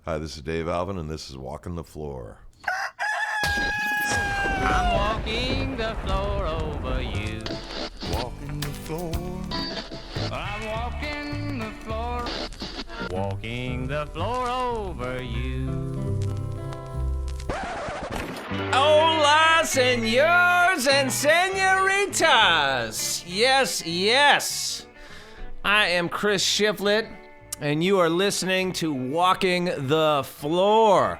Hi, this is Dave Alvin, and this is Walking the Floor. I'm walking the floor over you. Walking the floor. I'm walking the floor. Walking the floor over you. Hola, senors and senoritas. Yes, yes. I am Chris Shiflett, and you are listening to Walking the Floor.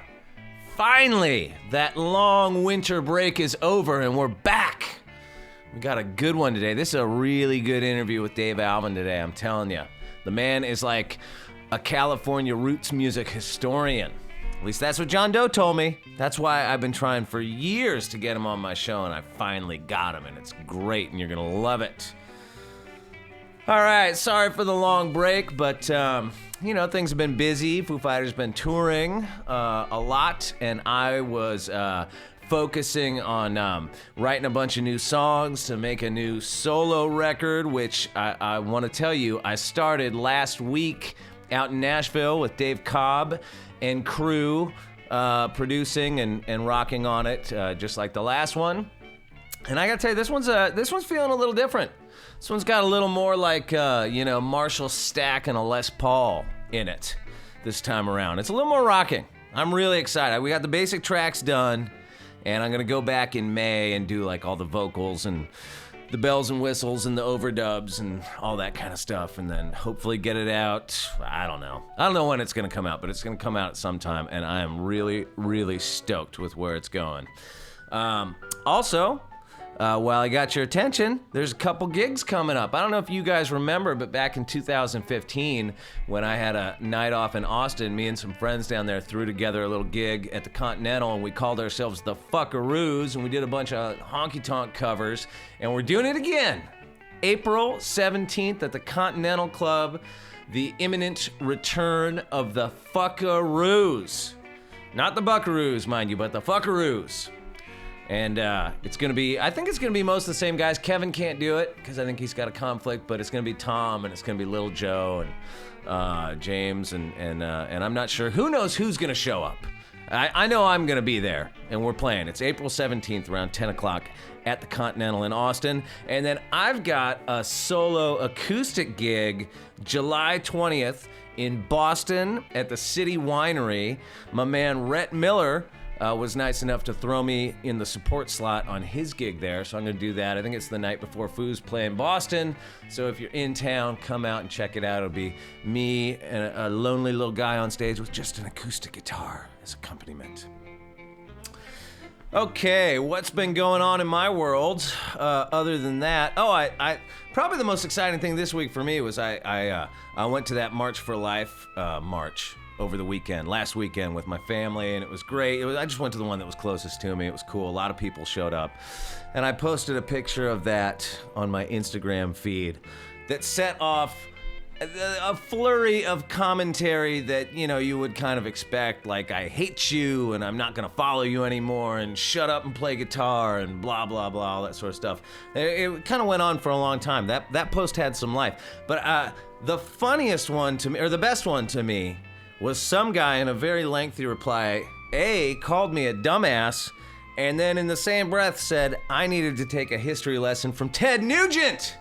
Finally, that long winter break is over and we're back. We got a good one today. This is a really good interview with Dave Alvin today, I'm telling you. The man is like a California roots music historian. At least that's what John Doe told me. That's why I've been trying for years to get him on my show, and I finally got him, and it's great, and you're gonna love it. All right, sorry for the long break, but things have been busy. Foo Fighters been touring a lot, and I was focusing on writing a bunch of new songs to make a new solo record, which I want to tell you, I started last week out in Nashville with Dave Cobb and crew, producing and rocking on it, just like the last one. And I gotta tell you, this one's feeling a little different. This one's got a little more like, Marshall Stack and a Les Paul in it this time around. It's a little more rocking. I'm really excited. We got the basic tracks done, and I'm gonna go back in May and do like all the vocals and the bells and whistles and the overdubs and all that kind of stuff, and then hopefully get it out. I don't know when it's gonna come out, but it's gonna come out at some time, and I am really, really stoked with where it's going. Also, while I got your attention, there's a couple gigs coming up. I don't know if you guys remember, but back in 2015, when I had a night off in Austin, me and some friends down there threw together a little gig at the Continental, and we called ourselves the Fuckaroos, and we did a bunch of honky-tonk covers, and we're doing it again. April 17th at the Continental Club, the imminent return of the Fuckaroos. Not the Buckaroos, mind you, but the Fuckaroos. And I think it's going to be most of the same guys. Kevin can't do it because I think he's got a conflict, but it's going to be Tom, and it's going to be Little Joe and James, and I'm not sure. Who knows who's going to show up? I know I'm going to be there, and we're playing. It's April 17th around 10 o'clock at the Continental in Austin. And then I've got a solo acoustic gig July 20th in Boston at the City Winery. My man Rhett Miller was nice enough to throw me in the support slot on his gig there, so I'm going to do that. I think it's the night before Foo's play in Boston, so if you're in town, come out and check it out. It'll be me and a lonely little guy on stage with just an acoustic guitar as accompaniment. Okay, what's been going on in my world other than that? Oh, I probably the most exciting thing this week for me was I went to that March for Life march over the last weekend with my family, and it was great. I just went to the one that was closest to me. It was cool. A lot of people showed up, and I posted a picture of that on my Instagram feed that set off a flurry of commentary that, you would kind of expect, like, I hate you, and I'm not gonna follow you anymore, and shut up and play guitar, and blah, blah, blah, all that sort of stuff. It kind of went on for a long time. That post had some life. But the funniest one to me, or the best one to me, was some guy in a very lengthy reply, called me a dumbass, and then in the same breath said I needed to take a history lesson from Ted Nugent.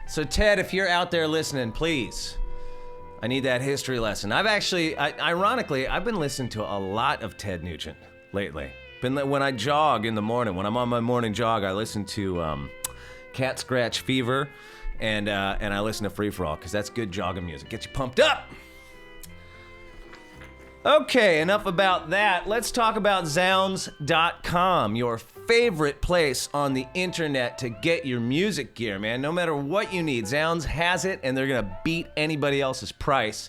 So Ted, if you're out there listening, please, I need that history lesson. Ironically, I've been listening to a lot of Ted Nugent lately. When I jog in the morning, when I'm on my morning jog, I listen to Cat Scratch Fever, and I listen to Free For All, because that's good jogging music. Gets you pumped up. Okay, enough about that. Let's talk about Zounds.com, your favorite place on the internet to get your music gear, man. No matter what you need, Zounds has it, and they're gonna beat anybody else's price.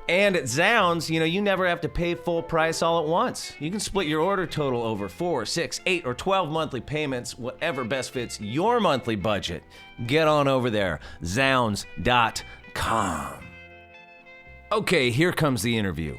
And at Zounds, you never have to pay full price all at once. You can split your order total over 4, 6, 8, or 12 monthly payments, whatever best fits your monthly budget. Get on over there, Zounds.com. Okay, here comes the interview.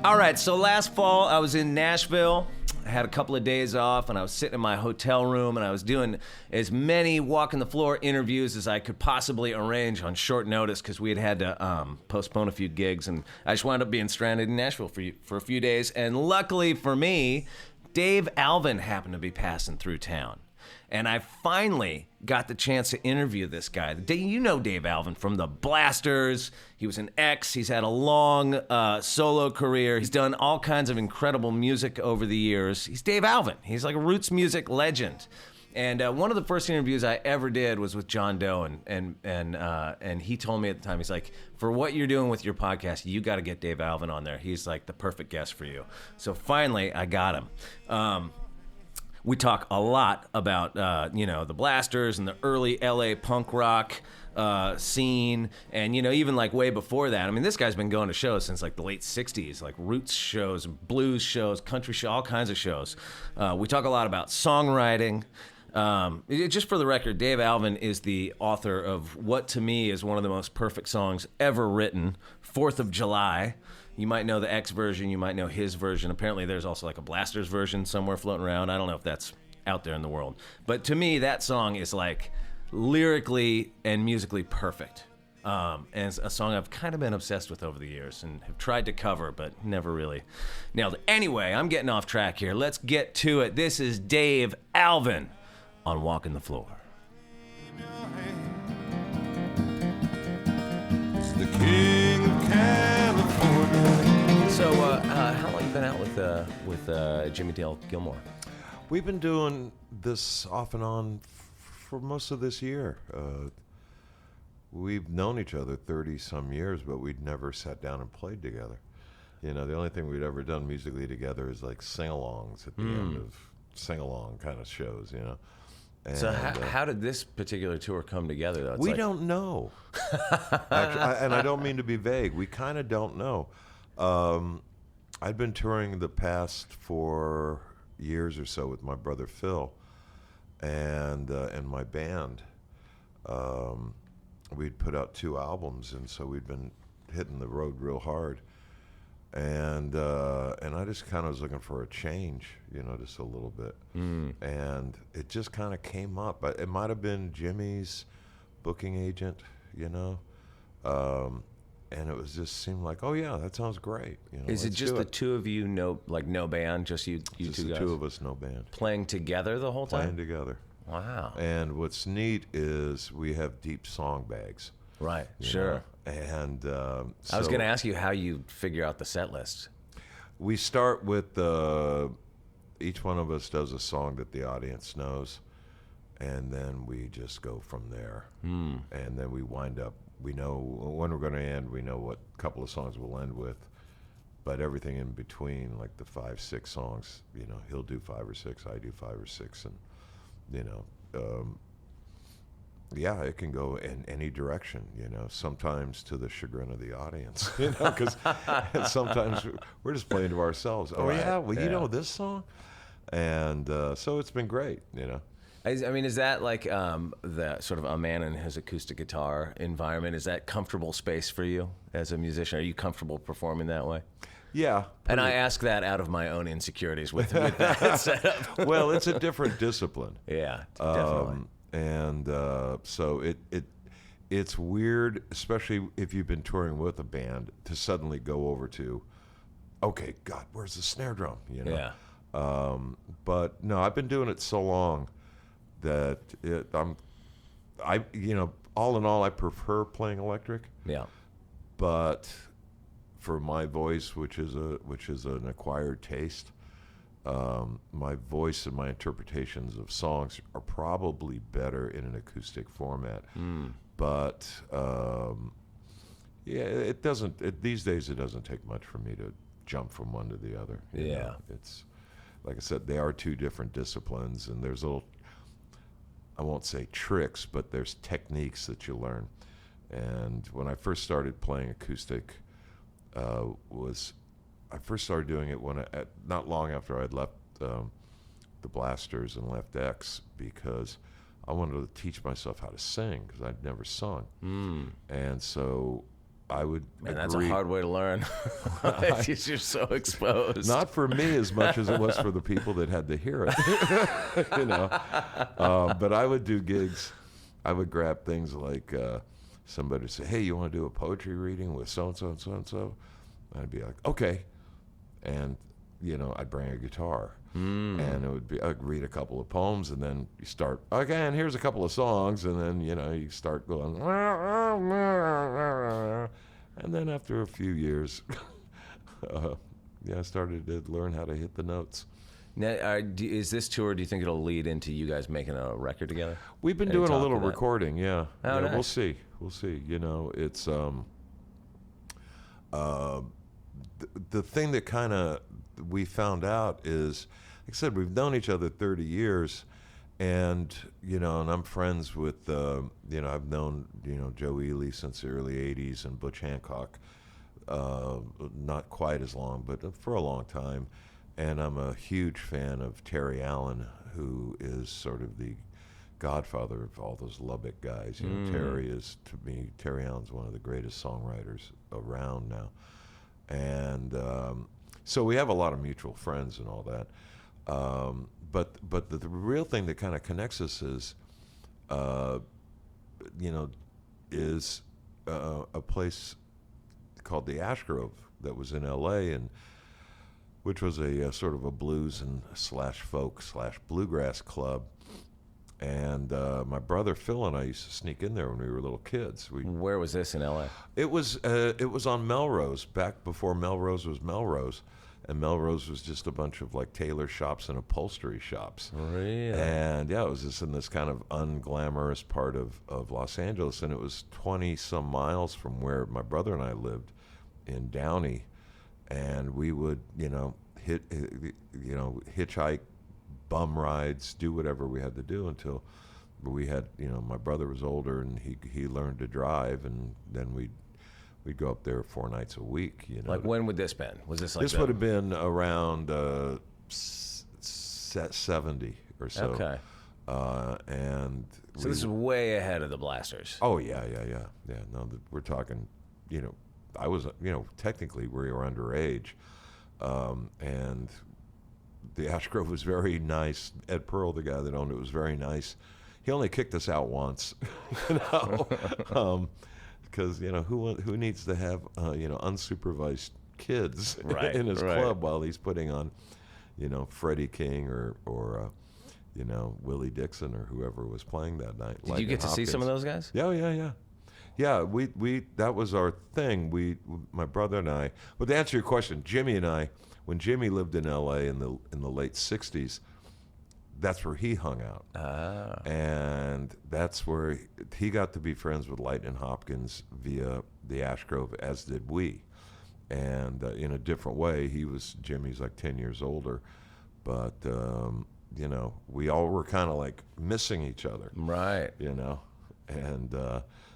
All right, so last fall I was in Nashville. I had a couple of days off, and I was sitting in my hotel room, and I was doing as many Walking the Floor interviews as I could possibly arrange on short notice because we had to postpone a few gigs, and I just wound up being stranded in Nashville for a few days. And luckily for me, Dave Alvin happened to be passing through town. And I finally got the chance to interview this guy. You know Dave Alvin from the Blasters. He was an X. He's had a long solo career. He's done all kinds of incredible music over the years. He's Dave Alvin. He's like a roots music legend. And one of the first interviews I ever did was with John Doe, and he told me at the time, he's like, for what you're doing with your podcast, you got to get Dave Alvin on there. He's like the perfect guest for you. So finally, I got him. We talk a lot about, the Blasters and the early LA punk rock scene. And, even like way before that. I mean, this guy's been going to shows since like the late 60s, like roots shows, blues shows, country shows, all kinds of shows. We talk a lot about songwriting. Just for the record, Dave Alvin is the author of what to me is one of the most perfect songs ever written, 4th of July. You might know the X version, you might know his version. Apparently there's also like a Blasters version somewhere floating around. I don't know if that's out there in the world. But to me, that song is like lyrically and musically perfect. And it's a song I've kind of been obsessed with over the years and have tried to cover, but never really nailed it. Anyway, I'm getting off track here. Let's get to it. This is Dave Alvin on Walking the Floor. It's the king of California. So, how long have you been out with Jimmy Dale Gilmore? We've been doing this off and on for most of this year. We've known each other 30-some years, but we'd never sat down and played together. The only thing we'd ever done musically together is like sing-alongs at the end of sing-along kind of shows, And, so how did this particular tour come together, though? We don't know. Actually, and I don't mean to be vague. We kind of don't know. I'd been touring the past 4 years or so with my brother Phil and my band. We'd put out 2 albums, and so we'd been hitting the road real hard. And I just kind of was looking for a change, just a little bit. And it just kind of came up. It might have been Jimmy's booking agent, and it was just seemed like, oh yeah, that sounds great. Is it just the two of you, no band, just you just two the guys? two of us, no band. Playing together the whole time? Playing together. Wow. And what's neat is we have deep song bags. Right, sure. And I was going to ask you how you figure out the set list. We start with each one of us does a song that the audience knows, and then we just go from there. And then we wind up, we know when we're going to end, we know what couple of songs we'll end with, but everything in between, like the 5, 6 songs, he'll do 5 or 6, I do 5 or 6, and yeah, it can go in any direction, sometimes to the chagrin of the audience, because sometimes we're just playing to ourselves. Oh, right. yeah, well, you know this song? And so it's been great, I mean, is that like the sort of a man and his acoustic guitar environment? Is that comfortable space for you as a musician? Are you comfortable performing that way? Yeah. And I ask that out of my own insecurities with that setup. Well, it's a different discipline. Yeah, definitely. And so it's weird, especially if you've been touring with a band, to suddenly go over to, okay, God, where's the snare drum? Yeah. But no, I've been doing it so long that all in all, I prefer playing electric. Yeah. But for my voice, which is an acquired taste, my voice and my interpretations of songs are probably better in an acoustic format. But yeah, it doesn't. These days, it doesn't take much for me to jump from one to the other. Yeah, it's like I said, they are 2 different disciplines, and there's little, I won't say tricks, but there's techniques that you learn. And when I first started playing acoustic, I first started doing it not long after I'd left the Blasters and left X, because I wanted to teach myself how to sing, because I'd never sung. And so I would Man, agree. that's a hard way to learn. You're so exposed. Not for me as much as it was for the people that had to hear it. But I would do gigs. I would grab things like somebody would say, "Hey, you want to do a poetry reading with so and so and so and so?" I'd be like, "Okay," and I'd bring a guitar, and it would be I'd read a couple of poems, and then you start and here's a couple of songs, and then you start going, and then after a few years, I started to learn how to hit the notes. Now, is this tour? Do you think it'll lead into you guys making a record together? We've been doing a little recording, yeah. Oh, nice. We'll see. It's the thing that kind of we found out is, like I said, we've known each other 30 years, and and I'm friends with I've known Joe Ely since the early 80s, and Butch Hancock not quite as long, but for a long time. And I'm a huge fan of Terry Allen, who is sort of the godfather of all those Lubbock guys. Terry is, to me, Terry Allen's one of the greatest songwriters around now. And so we have a lot of mutual friends and all that. But the real thing that kind of connects us is a place called the Ash Grove that was in L.A., and which was a sort of a blues and /folk/bluegrass club. And my brother Phil and I used to sneak in there when we were little kids. Where was this in L.A.? It was on Melrose, back before Melrose was Melrose. And Melrose was just a bunch of like tailor shops and upholstery shops. Really? And it was just in this kind of unglamorous part of Los Angeles. And it was 20 some miles from where my brother and I lived in Downey. And we would, hitchhike, bum rides, do whatever we had to do until we had, my brother was older and he learned to drive, and then we'd go up there 4 nights a week. Like when would this been? Was this like this would have been around 70 or so. Okay. And so this is way ahead of the Blasters. Oh yeah. No, we're talking, I was, technically we were underage, and the Ash Grove was very nice. Ed Pearl, the guy that owned it, was very nice. He only kicked us out once, because who needs to have unsupervised kids in his club while he's putting on, Freddie King or Willie Dixon or whoever was playing that night. Did you get to see some of those guys? Yeah, we that was our thing. My brother and I. But to answer your question, Jimmy and I, when Jimmy lived in L.A. in the late '60s, that's where he hung out, and that's where he got to be friends with Lightnin' Hopkins via the Ash Grove, as did we. And in a different way, Jimmy's like 10 years older, but we all were kind of like missing each other, right? And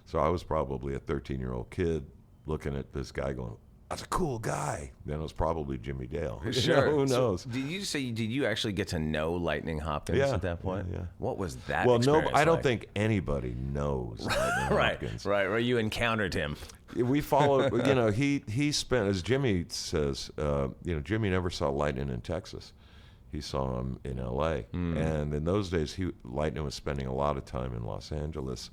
so I was probably a 13-year-old kid looking at this guy going, "That's a cool guy." Then it was probably Jimmy Dale. Sure. Who knows? So did you actually get to know Lightnin' Hopkins at that point? Yeah. What was that Well, experience I don't like? think anybody knows Lightnin' Hopkins. Right. You encountered him. We followed, he spent, as Jimmy says, Jimmy never saw Lightnin' in Texas. He saw him in L.A. And in those days, Lightnin' was spending a lot of time in Los Angeles.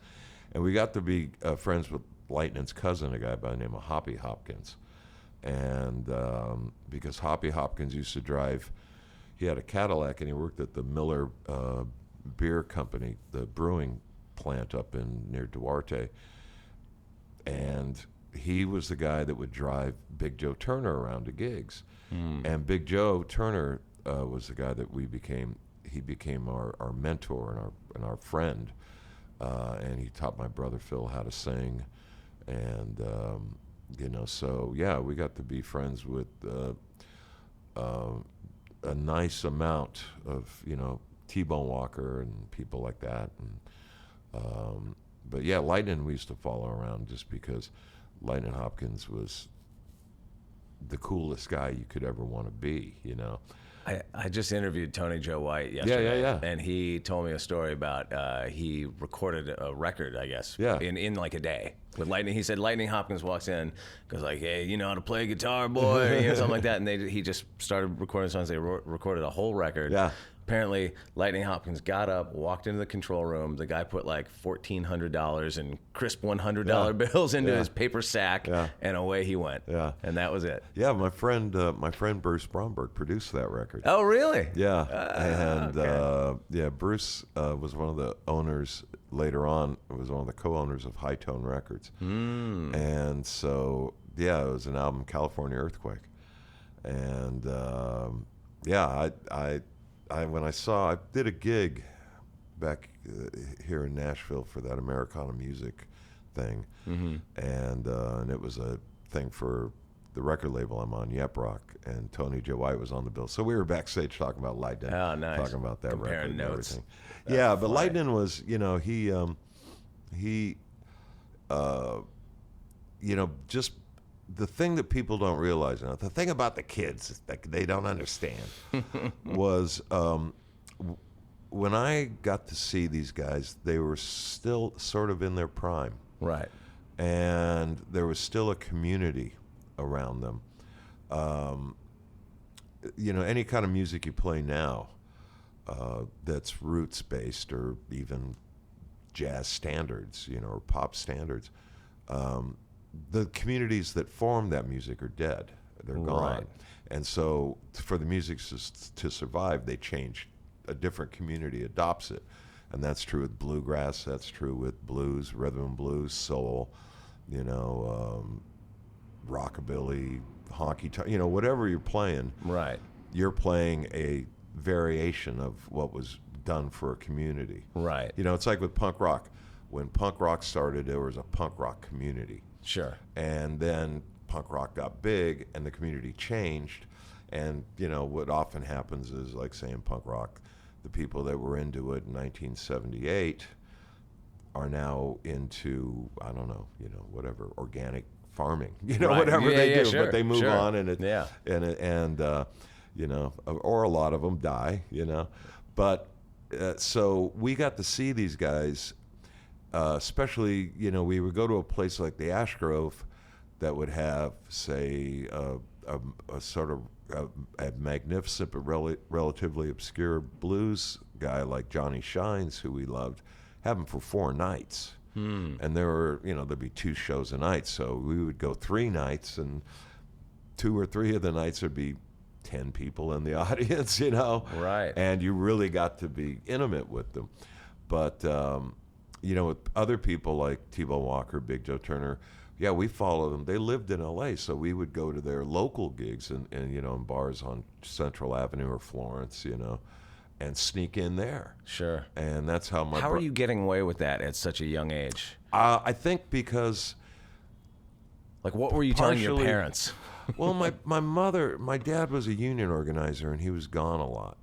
And we got to be friends with Lightnin's cousin, a guy by the name of Hoppy Hopkins. And because Hoppy Hopkins used to drive, he had a Cadillac, and he worked at the Miller Beer Company, the brewing plant up near Duarte. And he was the guy that would drive Big Joe Turner around to gigs. And Big Joe Turner was the guy that he became our mentor and our friend. And he taught my brother Phil how to sing. And, so, yeah, we got to be friends with a nice amount of, T-Bone Walker and people like that. And, but, yeah, Lightnin' we used to follow around just because Lightnin' Hopkins was the coolest guy you could ever want to be, I just interviewed Tony Joe White yesterday. Yeah. And he told me a story about he recorded a record, I guess, in like a day with Lightning. He said Lightning Hopkins walks in, goes like, hey, you know how to play guitar, boy? Something like that. And he just started recording songs. They recorded a whole record. Yeah. Apparently, Lightning Hopkins got up, walked into the control room. The guy put like $1,400 in crisp $100 bills into his paper sack, and away he went. Yeah. And that was it. Yeah, my friend Bruce Bromberg produced that record. Oh, really? Yeah, and Bruce was one of the owners. Later on, was one of the co-owners of High Tone Records, and so it was an album, California Earthquake, and I did a gig back here in Nashville for that Americana music thing, and it was a thing for the record label I'm on, Yep Rock, and Tony Joe White was on the bill. So we were backstage talking about Lightning, talking about that record and notes. everything. But funny. Lightning was, just the thing that people don't realize now, the thing about the kids that they don't understand was when I got to see these guys, they were still sort of in their prime. Right. And there was still a community around them. Any kind of music you play now that's roots-based or even jazz standards, or pop standards, the communities that form that music are dead. They're gone. Right. And so for the music to survive, they change. A different community adopts it. And that's true with bluegrass. That's true with blues, rhythm and blues, soul, rockabilly, honky-tonk, whatever you're playing. Right. You're playing a variation of what was done for a community. Right. It's like with punk rock. When punk rock started, there was a punk rock community. Sure. And then punk rock got big and the community changed. And, what often happens is, like saying punk rock, the people that were into it in 1978 are now into, I don't know, whatever, organic farming, whatever they do. Sure, but they move on and or a lot of them die, But so we got to see these guys, especially, we would go to a place like the Ash Grove that would have, say, a sort of a magnificent but relatively obscure blues guy like Johnny Shines, who we loved, have him for 4 nights. And there were, there'd be 2 shows a night, so we would go 3 nights, and 2 or 3 of the nights would be 10 people in the audience, Right. And you really got to be intimate with them. But, with other people like T-Bone Walker, Big Joe Turner, we followed them. They lived in L.A., so we would go to their local gigs and in bars on Central Avenue or Florence, and sneak in there. Sure. And that's how How are you getting away with that at such a young age? I think because... Like, what were you telling your parents? Well, my dad was a union organizer, and he was gone a lot.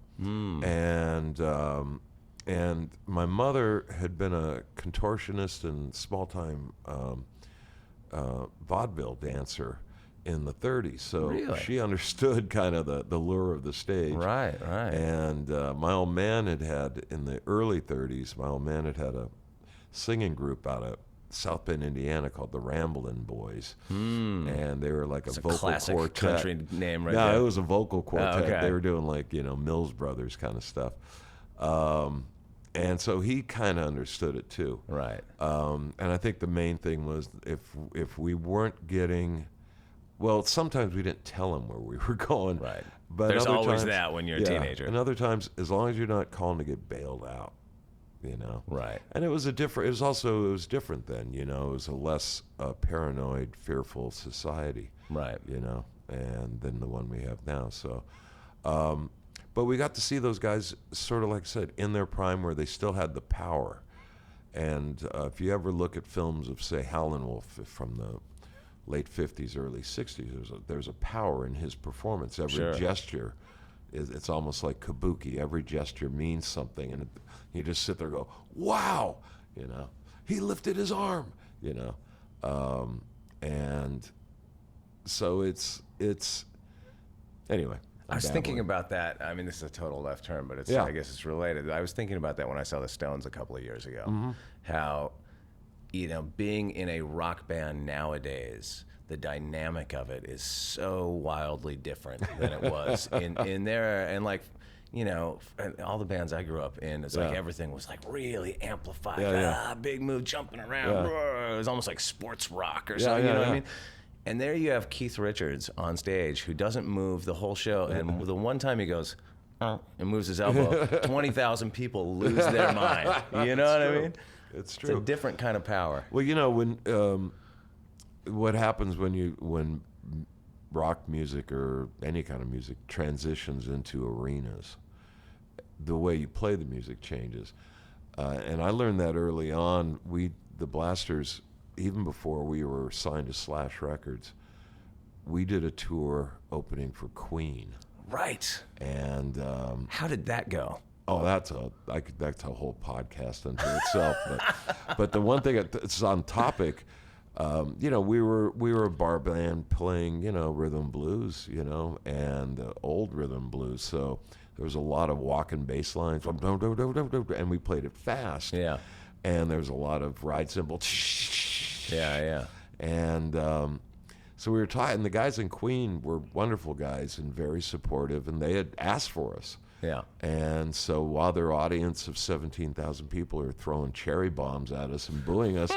And my mother had been a contortionist and small-time vaudeville dancer in the 30s, so Really? she understood kind of the lure of the stage. Right. And my old man had in the early 30s, had a singing group out of South Bend, Indiana, called the Ramblin' Boys, and they were like a vocal classic quartet. country name, right? Yeah, there. it was a vocal quartet. Oh, okay. They were doing like Mills Brothers kind of stuff, and so he kind of understood it too. Right. And I think the main thing was if we weren't getting, well, sometimes we didn't tell him where we were going. Right. But There's other always times, that when you're a teenager. And other times, as long as you're not calling to get bailed out, Right. And it was different then, it was a less paranoid, fearful society. Right. And than the one we have now. So, but we got to see those guys sort of, like I said, in their prime where they still had the power. And if you ever look at films of, say, Howlin' Wolf from the late 50s, early 60s, there's a power in his performance. Every gesture, it's almost like kabuki. Every gesture means something. And you just sit there and go, wow, he lifted his arm, and so it's anyway. I was thinking about that. I mean, this is a total left turn, but it's I guess it's related. I was thinking about that when I saw the Stones a couple of years ago. How, being in a rock band nowadays, the dynamic of it is so wildly different than it was in there. And like, all the bands I grew up in, it's like everything was like really amplified. Big move, jumping around. It was almost like sports rock or something. You know what I mean? And there you have Keith Richards on stage who doesn't move the whole show. And the one time he goes, and moves his elbow, 20,000 people lose their mind. You know what I mean? It's true. It's a different kind of power. Well, when what happens when rock music or any kind of music transitions into arenas, the way you play the music changes. And I learned that early on. The Blasters, even before we were signed to Slash Records, we did a tour opening for Queen. Right. And how did that go? Oh, that's a whole podcast unto itself. But the one thing that's on topic, we were a bar band playing, rhythm blues, and old rhythm blues. So there was a lot of walking bass lines, and we played it fast. Yeah. And there was a lot of ride cymbal. Yeah. And so we were tight, and the guys in Queen were wonderful guys and very supportive, and they had asked for us. Yeah. And so while their audience of 17,000 people are throwing cherry bombs at us and booing us,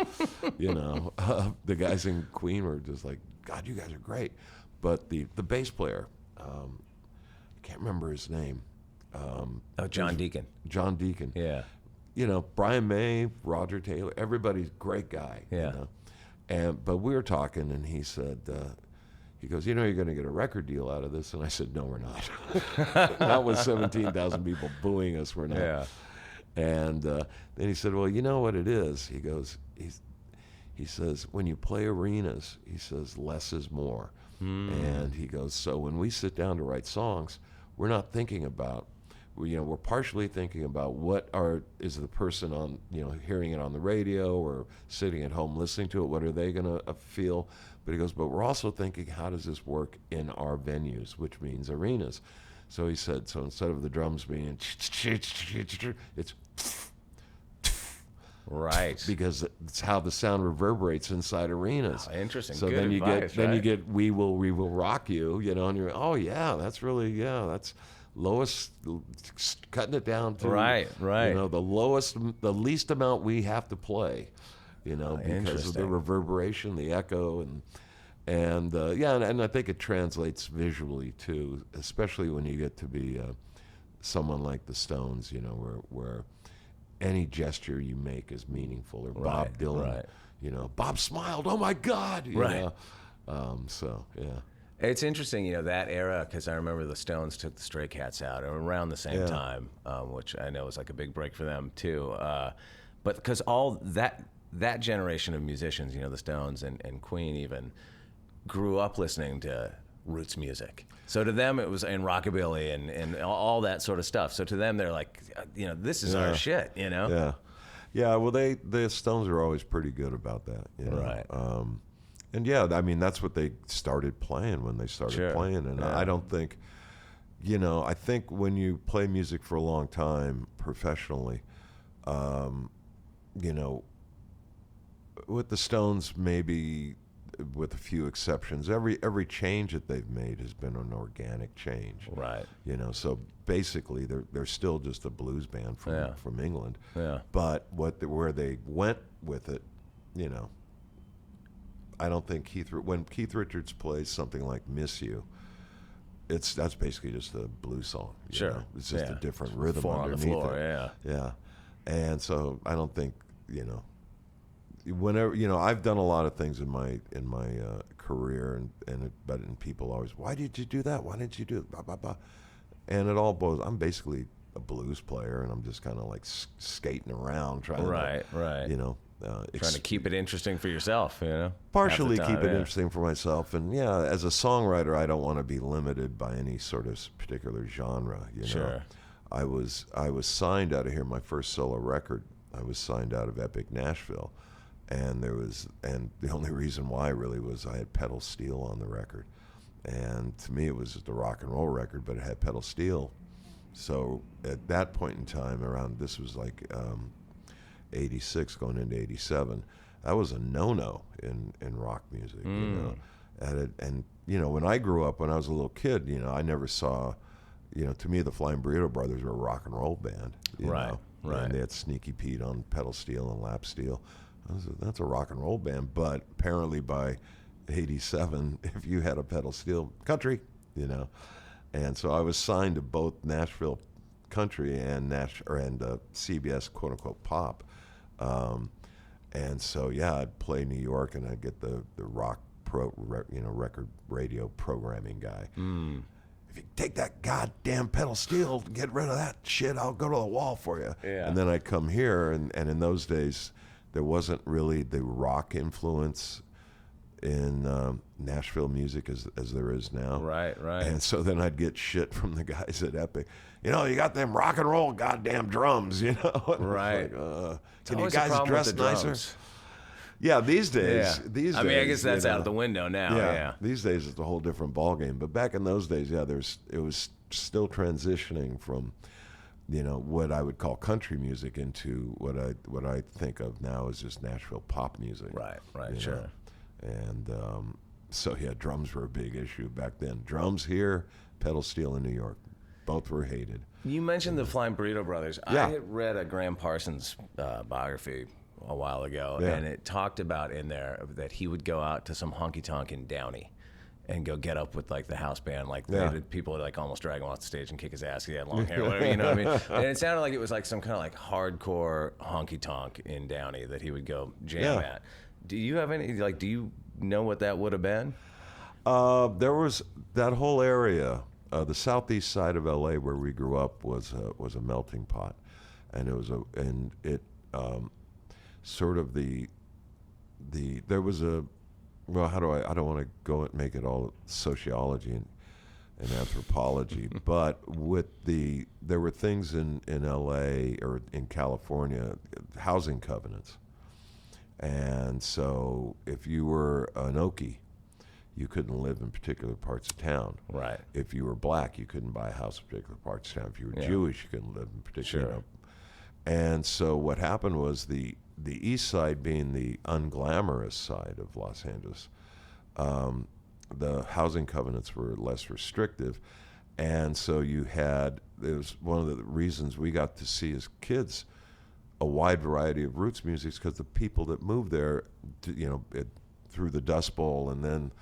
the guys in Queen were just like, God, you guys are great. But the bass player, I can't remember his name. John Deacon. John Deacon. Yeah. Brian May, Roger Taylor, everybody's a great guy. Yeah. But we were talking, and he said, he goes, you're going to get a record deal out of this. And I said, no, we're not. Not with 17,000 people booing us, we're not. Yeah. And then he said, well, you know what it is? He goes, he says, when you play arenas, he says, less is more. And he goes, so when we sit down to write songs, we're not thinking about, we're partially thinking about is the person on, hearing it on the radio or sitting at home listening to it, what are they going to feel? But he goes, but we're also thinking, how does this work in our venues, which means arenas? So he said, so instead of the drums being, it's right, because it's how the sound reverberates inside arenas. Oh, interesting. So good then advice, you get we will rock you, and you're that's lowest, cutting it down to right. the least amount we have to play, because of the reverberation, the echo, and I think it translates visually too, especially when you get to be someone like the Stones, where any gesture you make is meaningful, or Bob Dylan, Bob smiled, oh my God, so yeah. It's interesting, that era, because I remember the Stones took the Stray Cats out around the same time, which I know was like a big break for them too. But because all that generation of musicians, the Stones and Queen even, grew up listening to roots music. So to them it was in rockabilly and all that sort of stuff. So to them they're like, this is our shit, Yeah. Well, the Stones are always pretty good about that, Right. And I mean, that's what they started playing when they started playing. And I don't think, I think when you play music for a long time professionally, with the Stones, maybe with a few exceptions, every change that they've made has been an organic change. Right. So basically they're still just a blues band from England. Yeah. But where they went with it, I don't think when Keith Richards plays something like "Miss You," that's basically just a blues song. Sure, it's just a different rhythm Four underneath on the floor, it. Yeah. And so I don't think whenever I've done a lot of things in my career, and people always, why did you do that? Why didn't you do it? Blah blah blah. And it all boils. I'm basically a blues player, and I'm just kind of like skating around trying to trying to keep it interesting for yourself, partially keep it interesting for myself. And as a songwriter, I don't want to be limited by any sort of particular genre. Sure. I was signed out of here. My first solo record, I was signed out of Epic Nashville, and the only reason why really was I had pedal steel on the record, And to me, it was just a rock and roll record, but it had pedal steel. So at that point in time, this was like 86 going into 87, that was a no-no in rock music, you know. And when I grew up, when I was a little kid, I never saw, to me, the Flying Burrito Brothers were a rock and roll band, you know. Right. And they had Sneaky Pete on pedal steel and lap steel. That's a rock and roll band, but apparently by 87, if you had a pedal steel, country, And so I was signed to both Nashville Country and CBS quote unquote pop, and so I'd play New York and I'd get the rock record radio programming guy. If you take that goddamn pedal steel, get rid of that shit, I'll go to the wall for you. Yeah. And then I'd come here, and in those days there wasn't really the rock influence in Nashville music as there is now. Right. And so then I'd get shit from the guys at Epic. You know, them rock and roll goddamn drums, you know? Right. Like, can you guys dress nicer? Drums. Yeah, these days. Yeah. These days, I mean, I guess that's you know, out of the window now. Yeah. These days it's a whole different ballgame. But back in those days, it was still transitioning from, you know, what I would call country music into what I think of now as just Nashville pop music. Right. you Sure. know? And so yeah, drums were a big issue back then. Drums here, pedal steel in New York, both were hated. You mentioned the Flying Burrito Brothers. Yeah. I had read a Graham Parsons biography a while ago, Yeah. and it talked about in there that he would go out to some honky tonk in Downey and go get up with like the house band, like people would like almost drag him off the stage and kick his ass because he had long hair, whatever, you know what I mean? And it sounded like it was like some kind of like hardcore honky tonk in Downey that he would go jam at. Do you have any, like, do you know what that would have been? There was that whole area, the southeast side of LA where we grew up was a melting pot, and sort of there was a, well, I don't want to go and make it all sociology and anthropology, but there were things in LA or in California, housing covenants. And so if you were an Okie, you couldn't live in particular parts of town. Right. If you were black, you couldn't buy a house in particular parts of town. If you were Jewish, you couldn't live in particular. Sure. And so what happened was the east side being the unglamorous side of Los Angeles, the housing covenants were less restrictive. And so it was one of the reasons we got to see as kids a wide variety of roots music, because the people that moved there, through the Dust Bowl, and then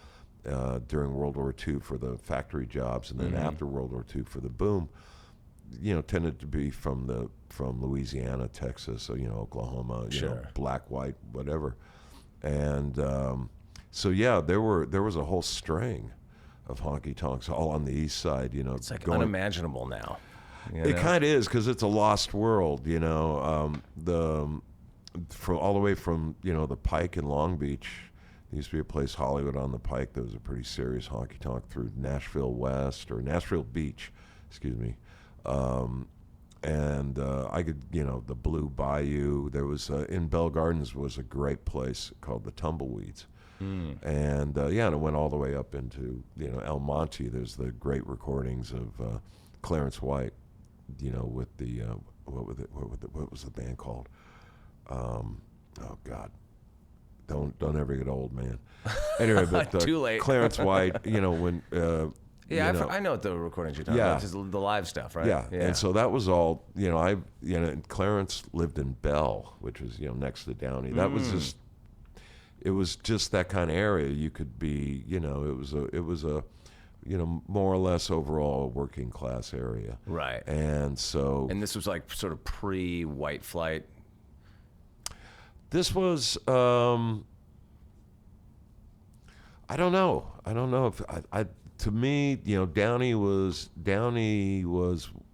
during World War II for the factory jobs, and then after World War II for the boom, tended to be from Louisiana, Texas, or, Oklahoma, black, white, whatever. And so there was a whole string of honky tonks all on the east side. It's like unimaginable now. It kind of is, because it's a lost world, all the way from, the Pike in Long Beach. There used to be a place, Hollywood on the Pike, that was a pretty serious honky tonk, through Nashville West, or Nashville Beach, excuse me. And I could, the Blue Bayou. There was, in Bell Gardens was a great place called the Tumbleweeds. And and it went all the way up into, El Monte. There's the great recordings of Clarence White, with the what was the band called? Oh God, don't ever get old, man. Anyway, but Too late. Clarence White, when I know what the recordings you're talking about. Just the live stuff, right? Yeah. And so that was all. And Clarence lived in Bell, which was next to Downey. That was just. It was just that kind of area. You could be, it was a more or less overall working class area. Right. And so. And this was like sort of pre-White Flight. This was. I don't know. If I to me, Downey was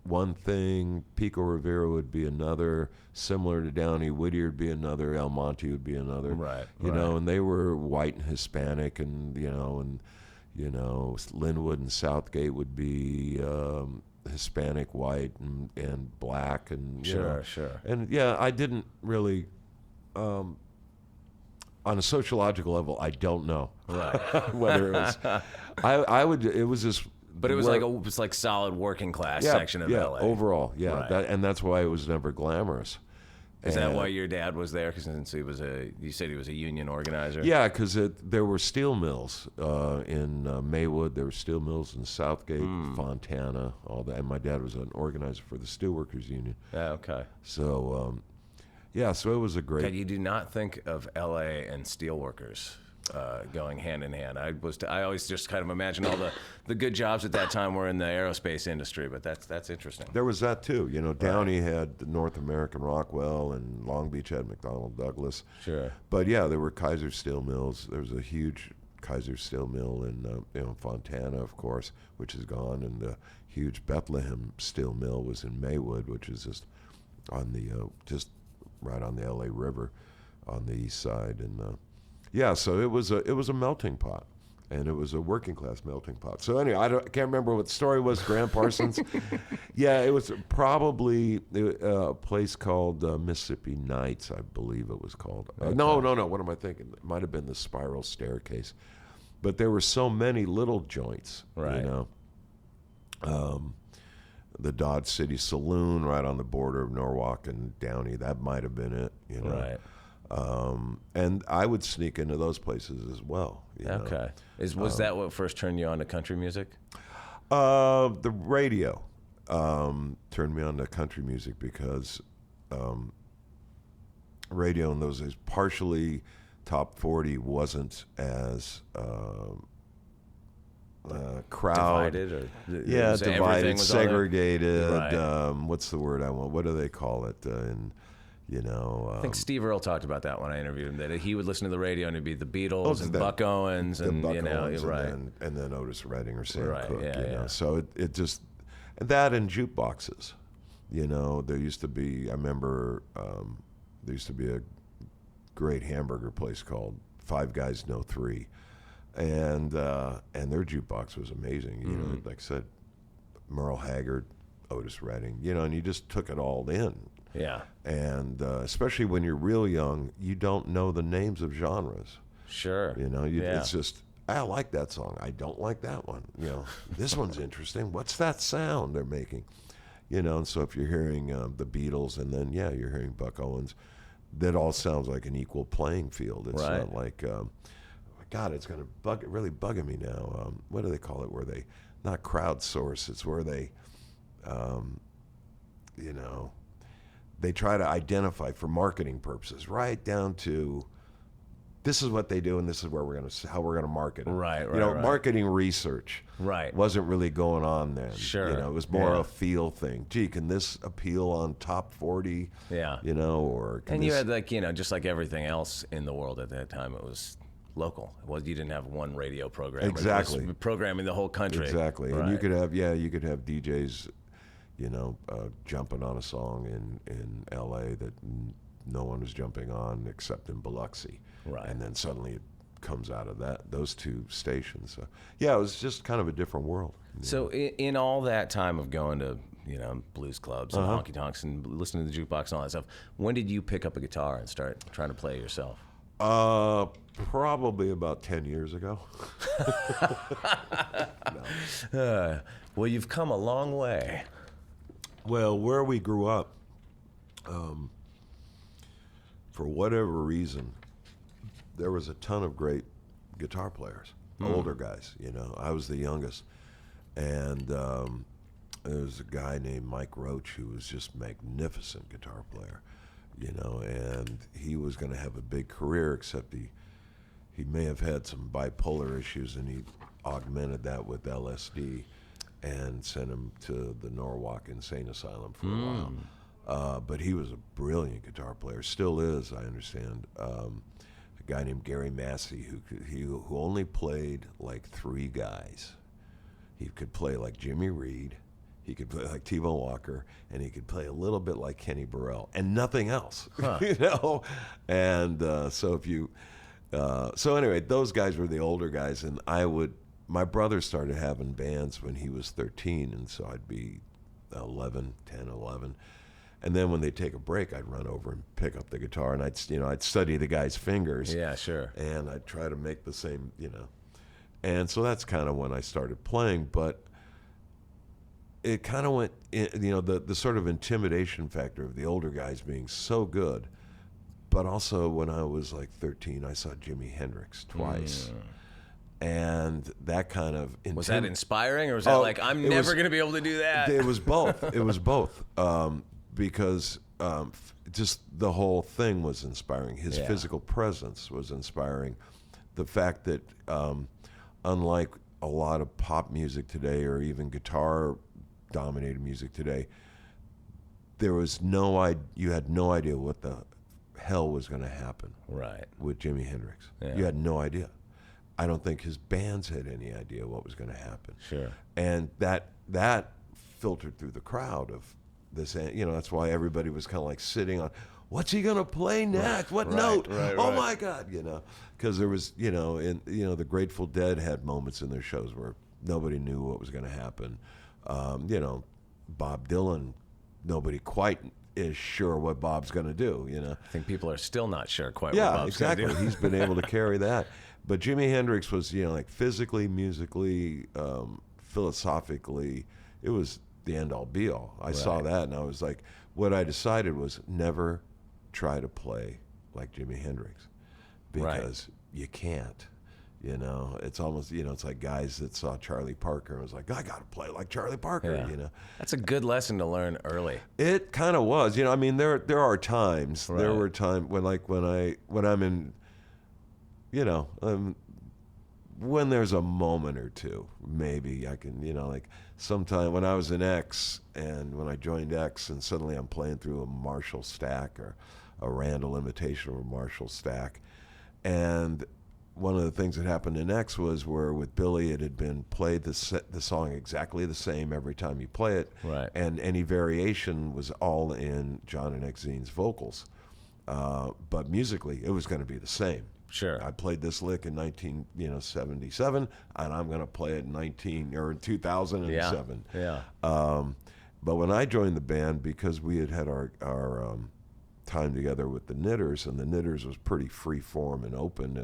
one thing. Pico Rivera would be another. Similar to Downey, Whittier would be another. El Monte would be another. Right. And they were white and Hispanic, and Linwood and Southgate would be Hispanic, white, and black, and sure. And I didn't really. on a sociological level, I don't know. Right. Whether it was, I would. It was this. But it was like solid working class section of LA. Overall, Right. and that's why it was never glamorous. Is that why your dad was there? Because since you said he was a union organizer. Yeah, because there were steel mills in Maywood. There were steel mills in Southgate, Fontana, all that. And my dad was an organizer for the Steelworkers Union. Yeah, okay. So, so it was a great. God, you do not think of L.A. and steelworkers going hand in hand. I always just kind of imagine all the good jobs at that time were in the aerospace industry, but that's interesting. There was that too. Downey had the North American Rockwell, and Long Beach had McDonnell Douglas. Sure. But yeah, there were Kaiser Steel Mills. There was a huge Kaiser Steel Mill in Fontana, of course, which is gone, and the huge Bethlehem Steel Mill was in Maywood, which is just on the just right on the LA River, on the east side, and so it was a melting pot, and it was a working class melting pot. So anyway, I can't remember what the story was. Graham Parsons, yeah, it was probably a place called Mississippi Nights, I believe it was called. Okay. No. What am I thinking? It might have been the Spiral Staircase, but there were so many little joints, right? The Dodge City Saloon, right on the border of Norwalk and Downey. That might have been it, Right. And I would sneak into those places as well. Okay. Was that what first turned you on to country music? The radio turned me on to country music because radio in those days, partially top 40 wasn't as crowd divided, or divided, segregated. Right. What's the word I want? What do they call it? I think Steve Earle talked about that when I interviewed him. That he would listen to the radio and it'd be the Beatles and Buck Owens and Buck right, and then Otis Redding or Sam Cooke. Yeah. So it just that and jukeboxes. There used to be. I remember there used to be a great hamburger place called Five Guys No Three. And their jukebox was amazing. Like I said, Merle Haggard, Otis Redding, and you just took it all in. Yeah. And especially when you're real young, you don't know the names of genres. Sure. It's just, I like that song. I don't like that one. This one's interesting. What's that sound they're making? And so if you're hearing the Beatles and then, you're hearing Buck Owens, that all sounds like an equal playing field. It's not like... God, it's going to really bugging me now. What do they call it? Where they, not crowdsource, it's where they, they try to identify for marketing purposes, right down to, this is what they do and this is where how we're gonna market it. Right. Marketing research. Right. Wasn't really going on then. Sure. It was more a feel thing. Gee, can this appeal on top 40? Yeah. Or can you had just like everything else in the world at that time, it was local. You didn't have one radio program. Exactly. It was programming the whole country. Exactly. Right. And you could have DJs, jumping on a song in L.A. that no one was jumping on except in Biloxi. Right. And then suddenly it comes out of those two stations. So, it was just kind of a different world. So in all that time of going to, blues clubs and honky tonks and listening to the jukebox and all that stuff, when did you pick up a guitar and start trying to play it yourself? Probably about 10 years ago. No. Well, you've come a long way. Well, where we grew up, for whatever reason, there was a ton of great guitar players, older guys. I was the youngest, and there was a guy named Mike Roach who was just magnificent guitar player. And he was going to have a big career, except he may have had some bipolar issues, and he augmented that with LSD and sent him to the Norwalk Insane Asylum for a while. But he was a brilliant guitar player, still is, I understand. A guy named Gary Massey who only played like three guys. He could play like Jimmy Reed, he could play like T-Bone Walker, and he could play a little bit like Kenny Burrell, and nothing else. Huh. And so anyway, those guys were the older guys, and my brother started having bands when he was 13, and so I'd be 10, 11, And then when they take a break, I'd run over and pick up the guitar, and I'd study the guy's fingers. Yeah, sure. And I'd try to make the same, And so that's kind of when I started playing, but it kind of went, the sort of intimidation factor of the older guys being so good. But also when I was like 13, I saw Jimi Hendrix twice. And that kind of... Was that inspiring, or was that like, I'm never going to be able to do that? It was both. It was both. Because just the whole thing was inspiring. His physical presence was inspiring. The fact that unlike a lot of pop music today, or even guitar-dominated music today, there was you had no idea what the hell was going to happen with Jimi Hendrix. Yeah. You had no idea. I don't think his bands had any idea what was going to happen. Sure. And that filtered through the crowd of this, that's why everybody was kind of like sitting on, what's he going to play next? What note? Oh my God, because there was, the Grateful Dead had moments in their shows where nobody knew what was going to happen. Bob Dylan, nobody quite is sure what Bob's going to do, I think people are still not sure quite what Bob's going to do. Yeah, exactly. He's been able to carry that. But Jimi Hendrix was, like physically, musically, philosophically, it was the end-all, be-all. I saw that, and I was like, what I decided was never try to play like Jimi Hendrix, because you can't. It's almost, it's like guys that saw Charlie Parker and was like, I got to play like Charlie Parker, That's a good lesson to learn early. It kind of was, there are times, there were times when I'm in, when there's a moment or two, maybe I can, like sometime when I was in X, and when I joined X, and suddenly I'm playing through a Marshall stack or a Randall imitation of a Marshall stack. And one of the things that happened in X was where with Billy, it had been played the song exactly the same every time you play it. Right. And any variation was all in John and Exene's vocals. But musically, it was going to be the same. Sure. I played this lick in 1977, and I'm going to play it in 2007. Yeah. But when I joined the band, because we had our time together with the Knitters, and the Knitters was pretty free form and open,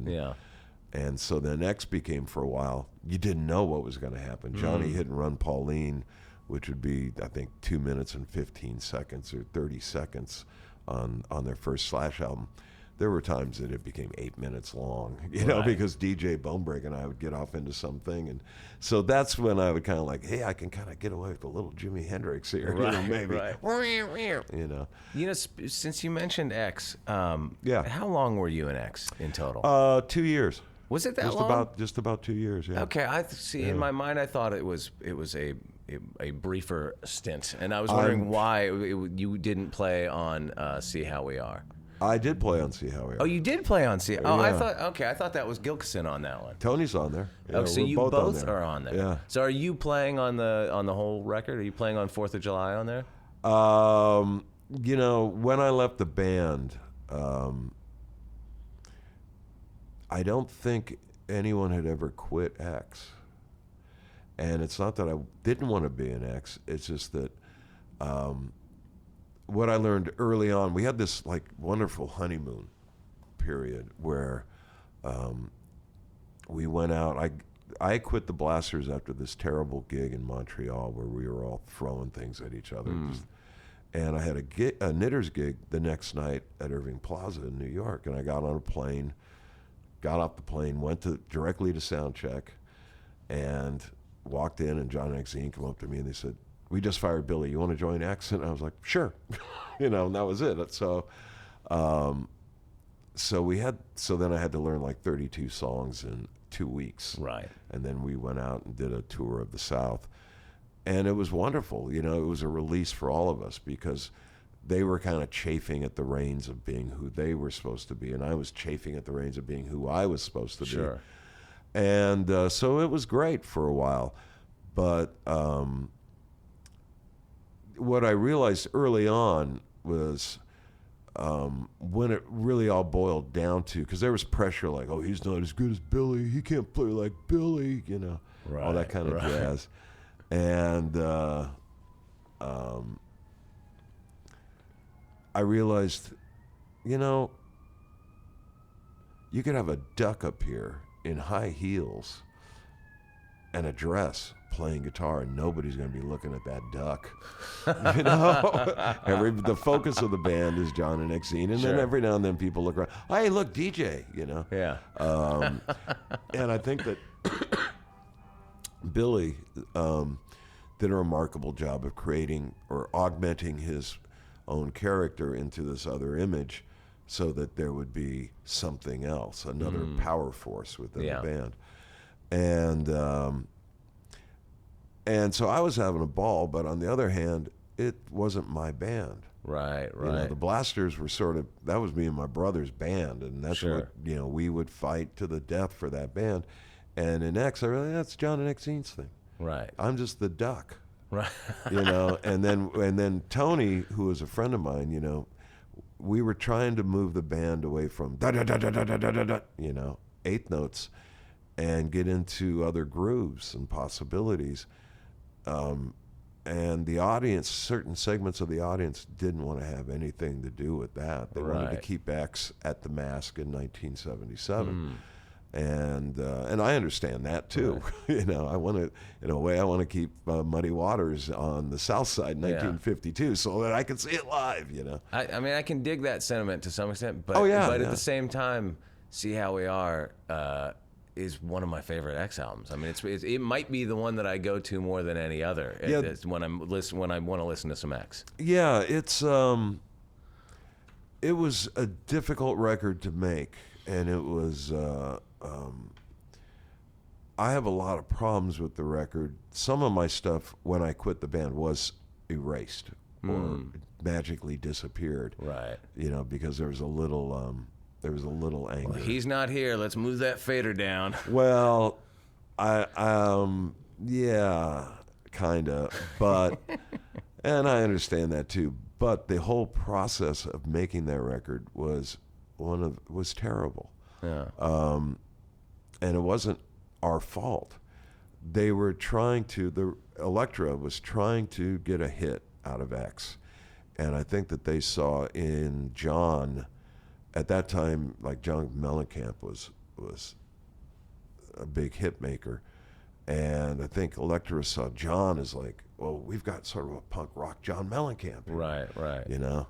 and so then X became, for a while, you didn't know what was going to happen. Johnny Hit and Run Pauline, which would be, I think, 2 minutes and 15 seconds or 30 seconds on their first Slash album. There were times that it became 8 minutes long, because DJ Bonebreak and I would get off into something. And so that's when I would kind of like, hey, I can kind of get away with a little Jimi Hendrix here, maybe. Since you mentioned X, how long were you in X in total? 2 years. Was it that long? Just about 2 years, yeah. Okay, I see. In my mind, I thought it was a briefer stint, and I was wondering why you didn't play on See How We Are. I did play on See How We Are. Oh, you did play on See. Oh, yeah. I thought that was Gilkison on that one. Tony's on there. Yeah, so you both are on there. Yeah. So are you playing on the whole record? Are you playing on 4th of July on there? When I left the band, I don't think anyone had ever quit X. And it's not that I didn't want to be in X. It's just that what I learned early on, we had this like wonderful honeymoon period where we went out. I quit the Blasters after this terrible gig in Montreal where we were all throwing things at each other. And I had a Knitters gig the next night at Irving Plaza in New York. And I got on a plane, got off the plane, went directly to sound check, and walked in, and John and Exene come up to me and they said, we just fired Billy. You want to join X? And I was like, sure. And that was it. So then I had to learn like 32 songs in 2 weeks. Right. And then we went out and did a tour of the South. And it was wonderful. It was a release for all of us because they were kind of chafing at the reins of being who they were supposed to be. And I was chafing at the reins of being who I was supposed to be. Sure. And so it was great for a while. But what I realized early on was when it really all boiled down to, because there was pressure like, oh, he's not as good as Billy. He can't play like Billy, all that kind of jazz. And I realized, you know, you could have a duck up here in high heels and a dress playing guitar, and nobody's going to be looking at that duck. You know, the focus of the band is John and Exene, and then every now and then people look around. Hey, look, DJ. You know. Yeah. And I think that Billy did a remarkable job of creating or augmenting his own character into this other image, so that there would be something else, another power force within the band. And so I was having a ball, but on the other hand, it wasn't my band. Right. You know, the Blasters were that was me and my brother's band, and that's what, you know, we would fight to the death for that band. And in X, that's John and Exene's thing. Right. I'm just the duck. Right. You know, and then Tony, who was a friend of mine, you know, we were trying to move the band away from da da da da da da da da, you know, eighth notes, and get into other grooves and possibilities. And the audience, certain segments of the audience, didn't want to have anything to do with that. They wanted to keep X at the Mask in 1977. And I understand that too. You know, I want to, in a way, I want to keep Muddy Waters on the South Side in 1952 so that I can see it live. You know, I mean, I can dig that sentiment to some extent, but at the same time, See How We Are is one of my favorite X albums. I mean, it might be the one that I go to more than any other. It's when I want to listen to some X. Yeah, it was a difficult record to make, and it was. I have a lot of problems with the record. Some of my stuff, when I quit the band, was erased or magically disappeared. Right. You know, because there was a little anger. Well, he's not here. Let's move that fader down. Well, yeah, kind of, but, and I understand that too. But the whole process of making that record was terrible. Yeah. And it wasn't our fault. They were Elektra was trying to get a hit out of X. And I think that they saw in John, at that time, like John Mellencamp was a big hit maker. And I think Elektra saw John as like, well, we've got sort of a punk rock John Mellencamp here. Right. You know?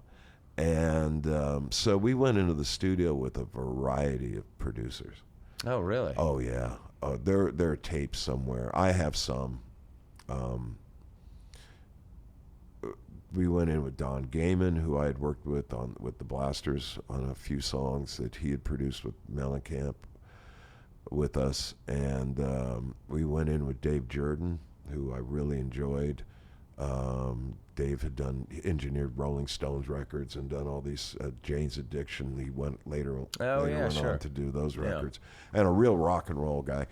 And so we went into the studio with a variety of producers. Oh, really? Oh, yeah. There are tapes somewhere. I have some. We went in with Don Gaiman, who I had worked with the Blasters on a few songs that he had produced with Mellencamp with us. And we went in with Dave Jordan, who I really enjoyed. Dave had engineered Rolling Stones records and done all these Jane's Addiction. He went on to do those records, and a real rock and roll guy.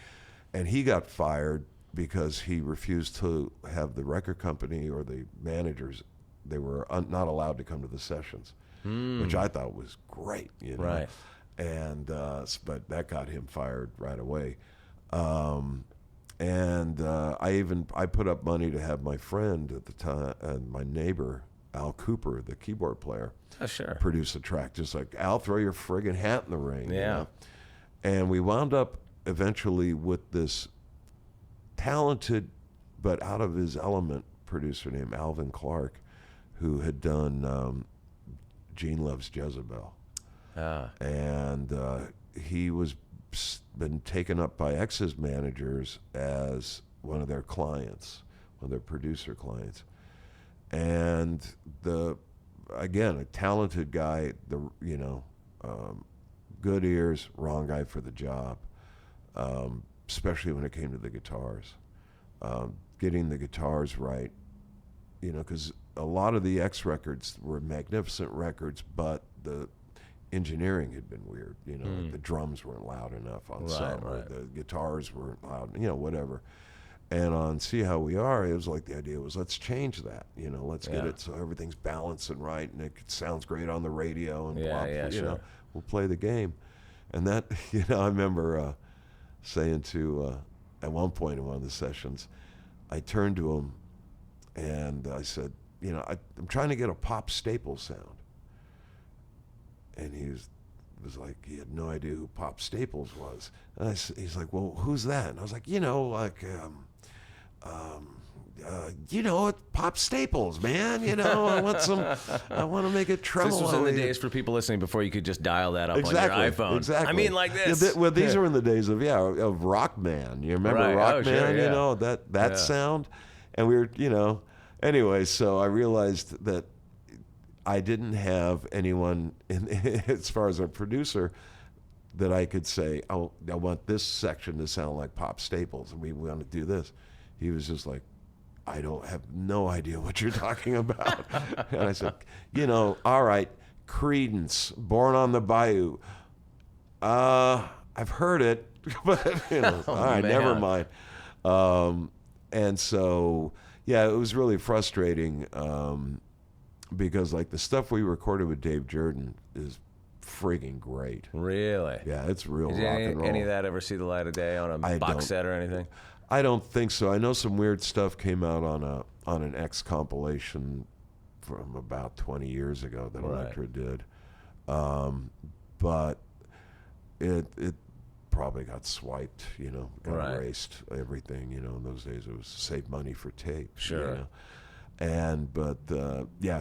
And he got fired because he refused to have the record company or the managers. They were not allowed to come to the sessions, which I thought was great. You know? Right. And but that got him fired right away. And I put up money to have my friend at the time, my neighbor, Al Cooper, the keyboard player, produce a track. Just like, Al, throw your friggin' hat in the ring. Yeah. You know? And we wound up eventually with this talented but out of his element producer named Alvin Clark, who had done Gene Loves Jezebel. And he was been taken up by X's managers as one of their clients, one of their producer clients. And again, a talented guy, good ears, wrong guy for the job, especially when it came to the guitars. Getting the guitars right, because a lot of the X records were magnificent records, but the engineering had been weird. Like the drums weren't loud enough on some, or the guitars weren't loud, whatever. And on See How We Are, it was like the idea was, let's change that. Let's get it so everything's balanced and right, and it sounds great on the radio, and we'll play the game. And that, I remember saying to, at one point in one of the sessions, I turned to him and I said, I'm trying to get a Pop Staples sound. and was like, he had no idea who Pop Staples was. And he's like, well, who's that? And I was like, it's Pop Staples, man. I want to make it tremolo. This was in the days for people listening before you could just dial that up on your iPhone. Exactly. I mean, like this. Yeah, these are in the days of Rockman. You remember Rockman? Sure, yeah. That sound, and we were, Anyway, so I realized that I didn't have anyone as far as a producer that I could say, I want this section to sound like Pop Staples, and we want to do this. He was just like, I don't have no idea what you're talking about. And I said, all right, Creedence, Born on the Bayou. I've heard it, but all right, never mind. And so, yeah, it was really frustrating because like the stuff we recorded with Dave Jordan is friggin' great. Really? Yeah, it's real rock Did and roll. any of that ever see the light of day on a box set or anything? I don't think so. I know some weird stuff came out on an X compilation from about 20 years ago that Elektra did, but it probably got swiped, got erased, everything. In those days it was save money for tape. Sure. But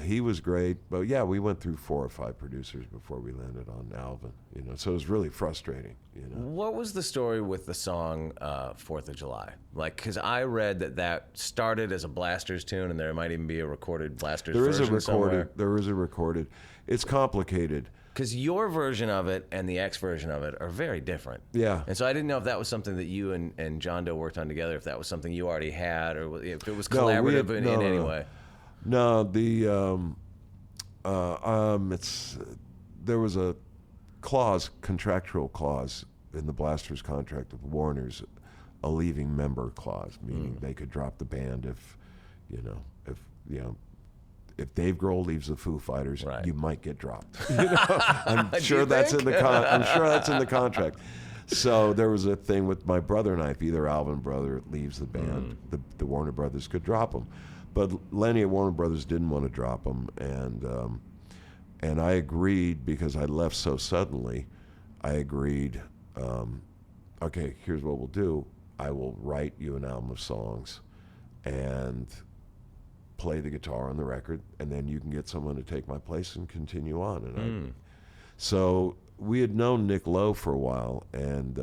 he was great. But yeah, we went through 4 or 5 producers before we landed on Alvin. So it was really frustrating. What was the story with the song 4th of July? Like, because I read that started as a Blasters tune, and there might even be a recorded Blasters version somewhere. There is a recorded. It's complicated. Because your version of it and the X version of it are very different. Yeah. And so I didn't know if that was something that you and John Doe worked on together, if that was something you already had, or if it was collaborative in any way. No, there was a contractual clause in the Blasters contract with Warner's, a leaving member clause, meaning they could drop the band if Dave Grohl leaves the Foo Fighters, you might get dropped. I'm sure that's in the contract. So there was a thing with my brother and I. If either Alvin brother leaves the band, the Warner Brothers could drop him. But Lenny at Warner Brothers didn't want to drop him, and I agreed because I left so suddenly. I agreed. Okay, here's what we'll do. I will write you an album of songs, and play the guitar on the record, and then you can get someone to take my place and continue on. So we had known Nick Lowe for a while, and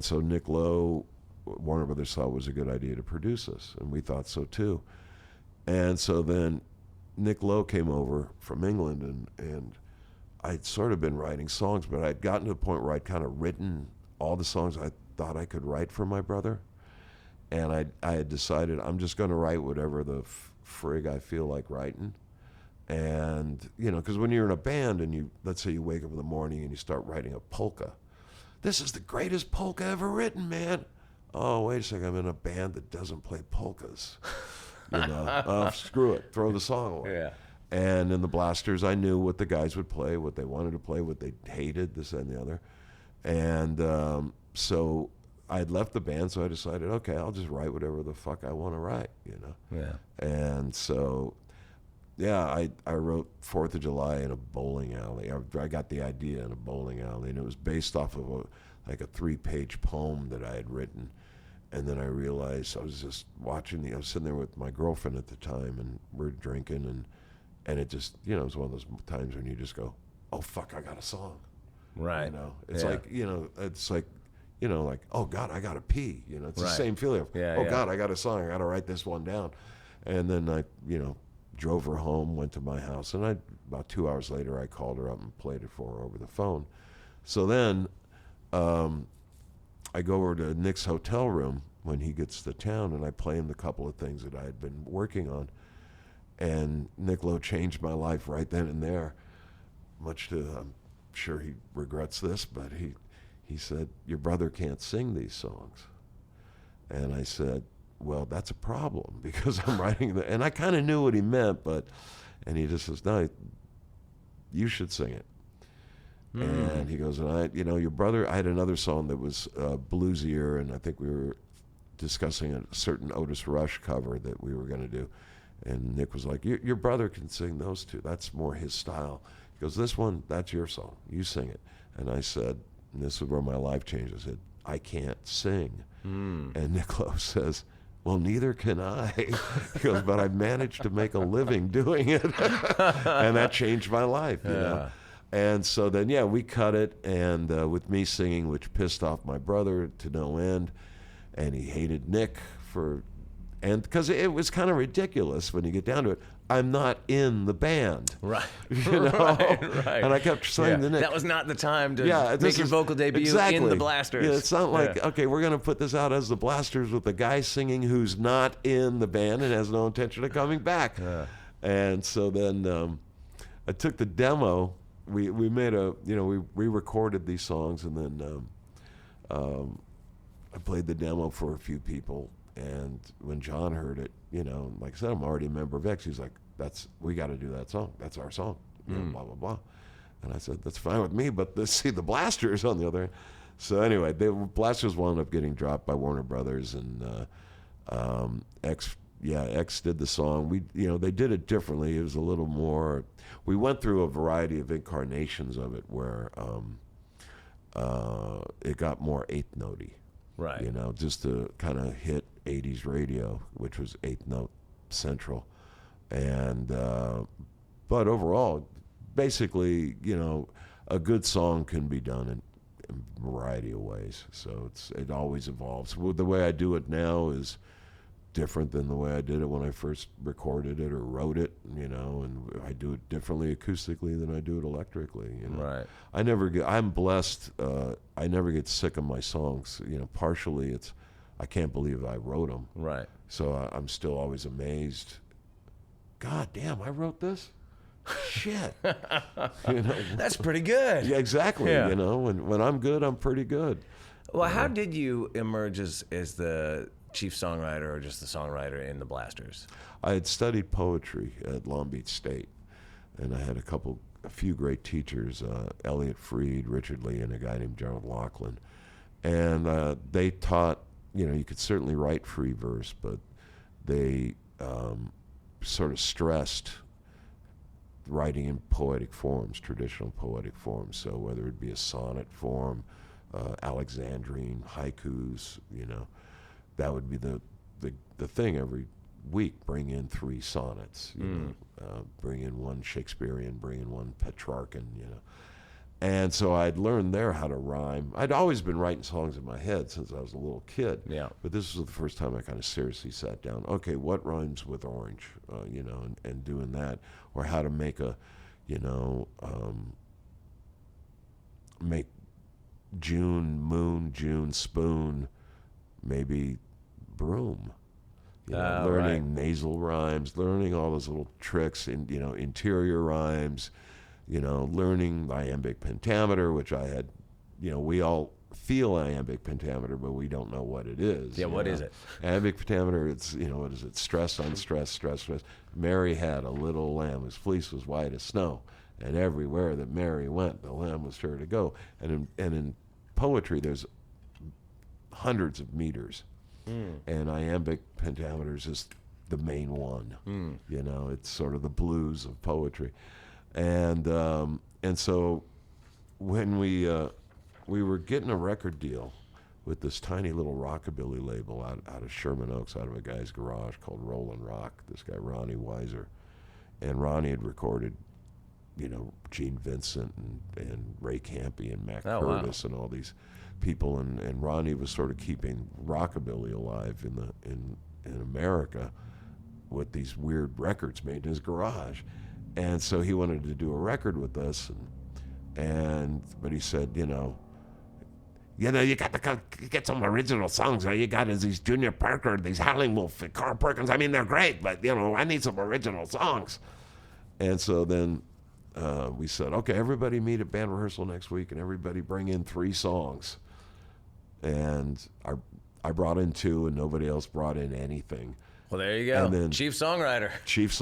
so Nick Lowe, Warner Brothers thought it was a good idea to produce us, and we thought so too. And so then Nick Lowe came over from England, and I'd sort of been writing songs, but I'd gotten to a point where I'd kind of written all the songs I thought I could write for my brother. And I had decided I'm just going to write whatever the frig I feel like writing. And, because when you're in a band and let's say you wake up in the morning and you start writing a polka. This is the greatest polka ever written, man. Oh, wait a second, I'm in a band that doesn't play polkas. Screw it, throw the song away. Yeah. And in the Blasters, I knew what the guys would play, what they wanted to play, what they hated, this and the other. And so I had left the band, so I decided, okay, I'll just write whatever the fuck I want to write, Yeah. And so, yeah, I wrote 4th of July in a bowling alley. I got the idea in a bowling alley, and it was based off of a 3-page poem that I had written. And then I realized I was just watching I was sitting there with my girlfriend at the time, and we're drinking, and it just, it was one of those times when you just go, oh, fuck, I got a song. Right. It's like, it's like, like, oh, God, I got to pee. It's the same feeling of, God, I got a song. I got to write this one down. And then I, drove her home, went to my house. And about 2 hours later, I called her up and played it for her over the phone. So then I go over to Nick's hotel room when he gets to town, and I play him the couple of things that I had been working on. And Nick Lowe changed my life right then and there, much to, I'm sure he regrets this, but he said, your brother can't sing these songs. And I said, well, that's a problem because I'm writing and I kind of knew what he meant, and he just says, no, you should sing it. And he goes, and your brother, I had another song that was bluesier, and I think we were discussing a certain Otis Rush cover that we were going to do. And Nick was like, your brother can sing those two. That's more his style. He goes, this one, that's your song. You sing it. And I said, and this is where my life changed. I said, I can't sing. And Niccolo says, well, neither can I. He goes, but I managed to make a living doing it. And that changed my life, you know. And so then, yeah, we cut it, and with me singing, which pissed off my brother to no end, and he hated Nick and because it was kind of ridiculous when you get down to it. I'm not in the band. Right. You know? Right. And I kept saying to Nick, that was not the time to make your vocal debut in the Blasters. Yeah, it's not like, okay, we're going to put this out as the Blasters with a guy singing who's not in the band and has no intention of coming back. And so then I took the demo. We made we re-recorded these songs, and then I played the demo for a few people. And when John heard it, like I said, I'm already a member of X. He's like, we got to do that song. That's our song. Blah, blah, blah. And I said, that's fine with me, but see the Blasters on the other end. So anyway, the Blasters wound up getting dropped by Warner Brothers, and X did the song. They did it differently. It was a little more, we went through a variety of incarnations of it where it got more eighth notey. Right. Just to kind of hit 80s radio, which was eighth note central. And, but overall, basically, a good song can be done in a variety of ways. So it always evolves. Well, the way I do it now is different than the way I did it when I first recorded it or wrote it, and I do it differently acoustically than I do it electrically, Right. I'm blessed, I never get sick of my songs, partially it's, I can't believe I wrote them. Right. So I'm still always amazed. God damn, I wrote this? Shit. That's pretty good. Yeah, exactly. Yeah. When I'm good, I'm pretty good. Well, how did you emerge as the chief songwriter or just the songwriter in the Blasters? I had studied poetry at Long Beach State, and I had a few great teachers, Elliot Freed, Richard Lee, and a guy named Gerald Laughlin. And they taught, you could certainly write free verse, but they sort of stressed writing in poetic forms, traditional poetic forms. So whether it be a sonnet form, Alexandrine, haikus, that would be the thing every week. Bring in 3 sonnets, bring in 1 Shakespearean, bring in 1 Petrarchan, And so I'd learned there how to rhyme. I'd always been writing songs in my head since I was a little kid. Yeah. But this was the first time I kind of seriously sat down. Okay, what rhymes with orange? And doing that, or how to make make June moon, June spoon, maybe broom. Learning nasal rhymes, learning all those little tricks in interior rhymes. Learning iambic pentameter, which I had, we all feel iambic pentameter, but we don't know what it is. Yeah, what is it? Iambic pentameter, it's, what is it? Stress on stress, stress, stress. Mary had a little lamb whose fleece was white as snow, and everywhere that Mary went, the lamb was sure to go. And in poetry, there's hundreds of meters, and iambic pentameters is the main one. It's sort of the blues of poetry. And so when we were getting a record deal with this tiny little rockabilly label out of Sherman Oaks, out of a guy's garage called Rollin' Rock, this guy Ronnie Weiser. And Ronnie had recorded, Gene Vincent and Ray Campy and Mac Curtis and all these people. And Ronnie was sort of keeping rockabilly alive in America with these weird records made in his garage. And so he wanted to do a record with us, but he said, you got to get some original songs. All you got is these Junior Parker, these Howling Wolf, and Carl Perkins. I mean, they're great, but I need some original songs. And so then we said, okay, everybody meet at band rehearsal next week, and everybody bring in 3 songs. And I brought in 2, and nobody else brought in anything. Well, there you go. Then, chief songwriter. It's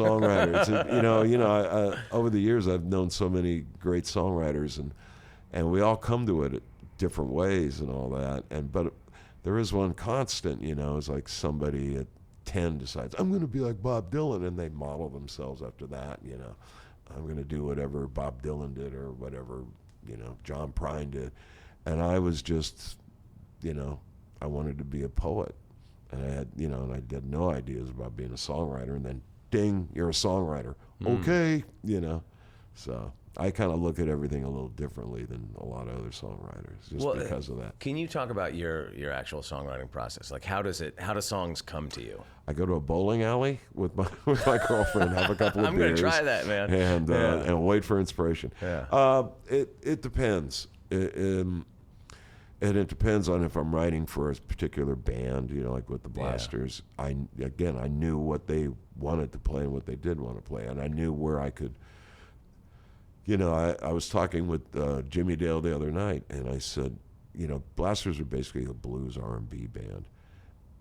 over the years I've known so many great songwriters, and we all come to it at different ways and all that. But there is one constant, it's like somebody at 10 decides I'm going to be like Bob Dylan, and they model themselves after that, I'm gonna do whatever Bob Dylan did or whatever, John Prine did. And I was just, I wanted to be a poet. And I had, and I had no ideas about being a songwriter. And then, ding, you're a songwriter. Okay, So I kind of look at everything a little differently than a lot of other songwriters, just because of that. Can you talk about your actual songwriting process? Like, how do songs come to you? I go to a bowling alley with my girlfriend, have a couple of I'm beers. going to try that, man. And wait for inspiration. Yeah. It depends. And it depends on if I'm writing for a particular band, like with the Blasters. I knew what they wanted to play and what they didn't want to play, and I knew where I could. I was talking with Jimmy Dale the other night, and I said, Blasters are basically a blues R&B band,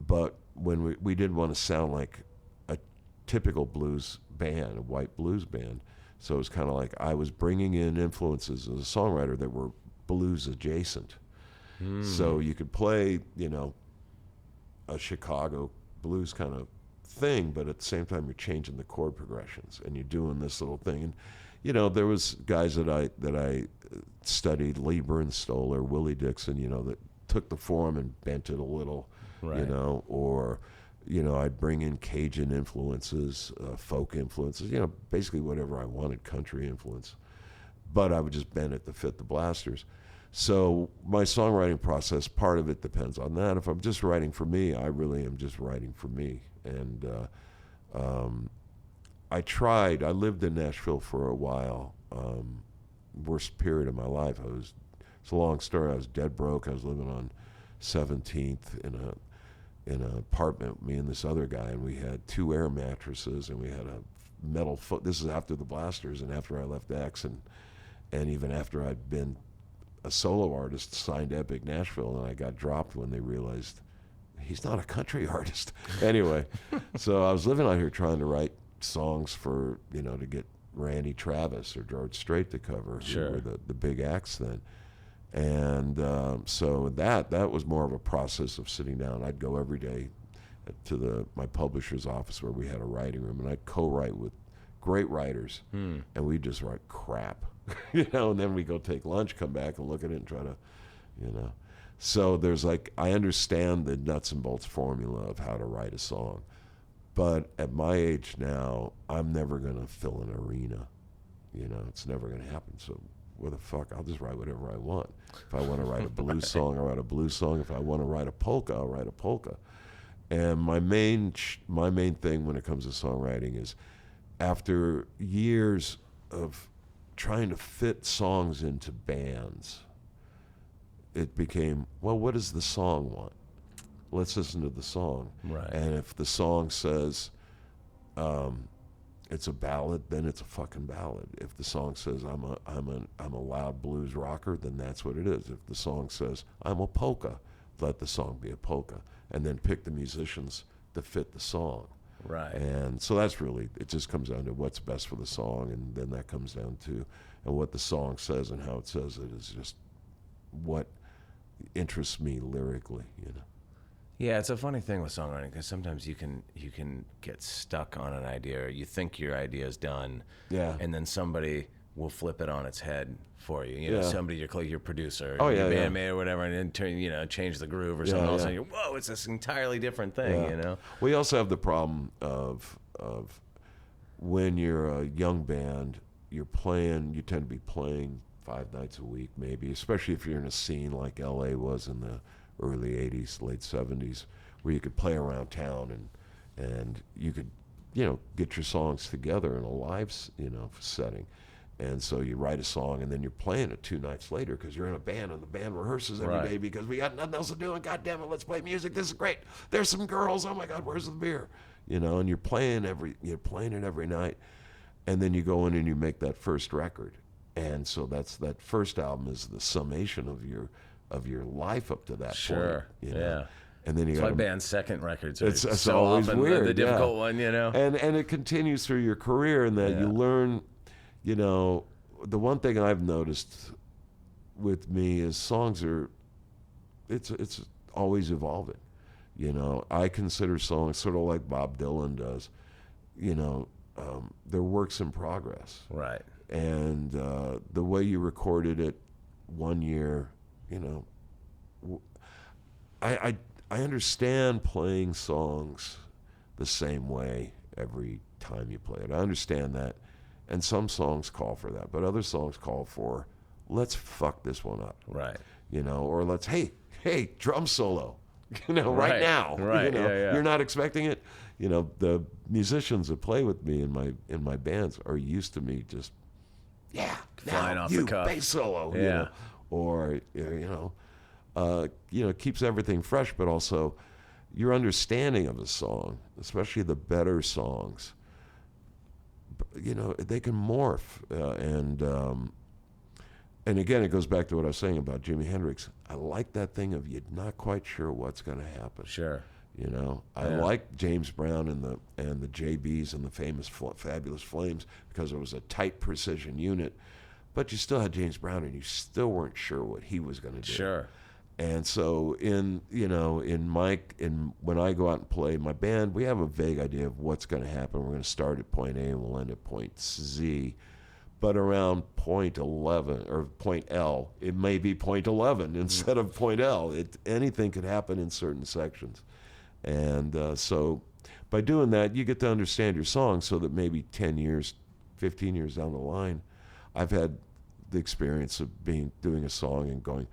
but when we didn't want to sound like a typical blues band, a white blues band, so it was kind of like I was bringing in influences as a songwriter that were blues adjacent. So you could play, a Chicago blues kind of thing, but at the same time you're changing the chord progressions and you're doing this little thing. And there was guys that I studied, Lieber and Stoller, Willie Dixon, that took the form and bent it a little, right. Or I'd bring in Cajun influences, folk influences, basically whatever I wanted, country influence, but I would just bend it to fit the Blasters. So my songwriting process, part of it depends on that. If I'm just writing for me, I really am just writing for me. And I lived in Nashville for a while, worst period of my life. It's a long story. I was dead broke. I was living on 17th in an apartment, me and this other guy, and we had 2 air mattresses, and we had a metal foot. This is after the Blasters and after I left X, and even after I'd been a solo artist, signed to Epic Nashville, and I got dropped when they realized he's not a country artist. Anyway, so I was living out here trying to write songs for, to get Randy Travis or George Strait to cover, Sure. who were the big acts then. And so that was more of a process of sitting down. I'd go every day to my publisher's office where we had a writing room, and I'd co-write with great writers, and we'd just write crap. And then we go take lunch, come back and look at it and try to, So there's I understand the nuts and bolts formula of how to write a song. But at my age now, I'm never going to fill an arena. It's never going to happen. So what the fuck? I'll just write whatever I want. If I want to write a blues song, I'll write a blues song. If I want to write a polka, I'll write a polka. And my main thing when it comes to songwriting is, after years of trying to fit songs into bands, it became, well, what does the song want? Let's listen to the song. Right. And if the song says it's a ballad, then it's a fucking ballad. If the song says I'm a loud blues rocker, then that's what it is. If the song says I'm a polka, let the song be a polka, and then pick the musicians to fit the song. Right. And so that's really, it just comes down to what's best for the song, and then that comes down to, and what the song says and how it says it is just what interests me lyrically, Yeah, it's a funny thing with songwriting, because sometimes you can get stuck on an idea, or you think your idea is done, and then somebody will flip it on its head for you. Somebody, your producer, your bandmate or whatever, and then turn, change the groove or something. All of a sudden, you're, whoa, it's this entirely different thing. We also have the problem of when you're a young band, you tend to be playing 5 nights a week, maybe, especially if you're in a scene like LA was in the early 80s, late 70s, where you could play around town and you could, get your songs together in a live, setting. And so you write a song, and then you're playing it 2 nights later because you're in a band, and the band rehearses every day because we got nothing else to do, and God damn it, let's play music. This is great. There's some girls. Oh my God, where's the beer? And you're playing it every night, and then you go in and you make that first record, and so that first album is the summation of your life up to that point. Sure. Yeah. And then you got my band's second records. Are it's so always often weird, the difficult one, And it continues through your career, in that you learn. The one thing I've noticed with me is songs it's always evolving. I consider songs sort of like Bob Dylan does. they're works in progress. Right. And the way you recorded it one year, I understand playing songs the same way every time you play it. I understand that. And some songs call for that, but other songs call for, let's fuck this one up. Right. Or let's, hey, drum solo, right now. Right. Yeah. You're not expecting it. The musicians that play with me in my bands are used to me just, flying now off you, the cuff. bass solo, Yeah. or, keeps everything fresh, but also your understanding of a song, especially the better songs, they can morph. And again, it goes back to what I was saying about Jimi Hendrix. I like that thing of you're not quite sure what's going to happen. Sure. I like James Brown and the JBs and the famous Fabulous Flames because it was a tight precision unit, but you still had James Brown and you still weren't sure what he was going to do. Sure. And so when I go out and play my band, we have a vague idea of what's going to happen. We're going to start at point A and we'll end at point Z. But around point 11 or point L, it may be point 11 instead of point L. Anything could happen in certain sections. And so by doing that, you get to understand your song so that maybe 10 years, 15 years down the line, I've had the experience of doing a song and going,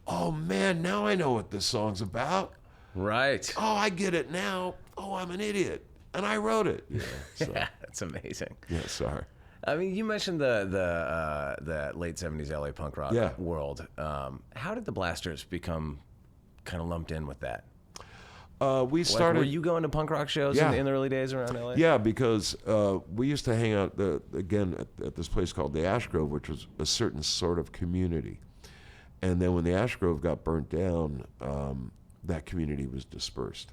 oh man, now I know what this song's about. Right. Oh, I get it now. Oh, I'm an idiot. And I wrote it. So, Yeah, that's amazing. Yeah, sorry. I mean, you mentioned the late 70s LA punk rock world. How did the Blasters become kind of lumped in with that? We started. Were you going to punk rock shows in the early days around LA? Yeah, because we used to hang out at this place called the Ash Grove, which was a certain sort of community. And then when the Ash Grove got burnt down, that community was dispersed.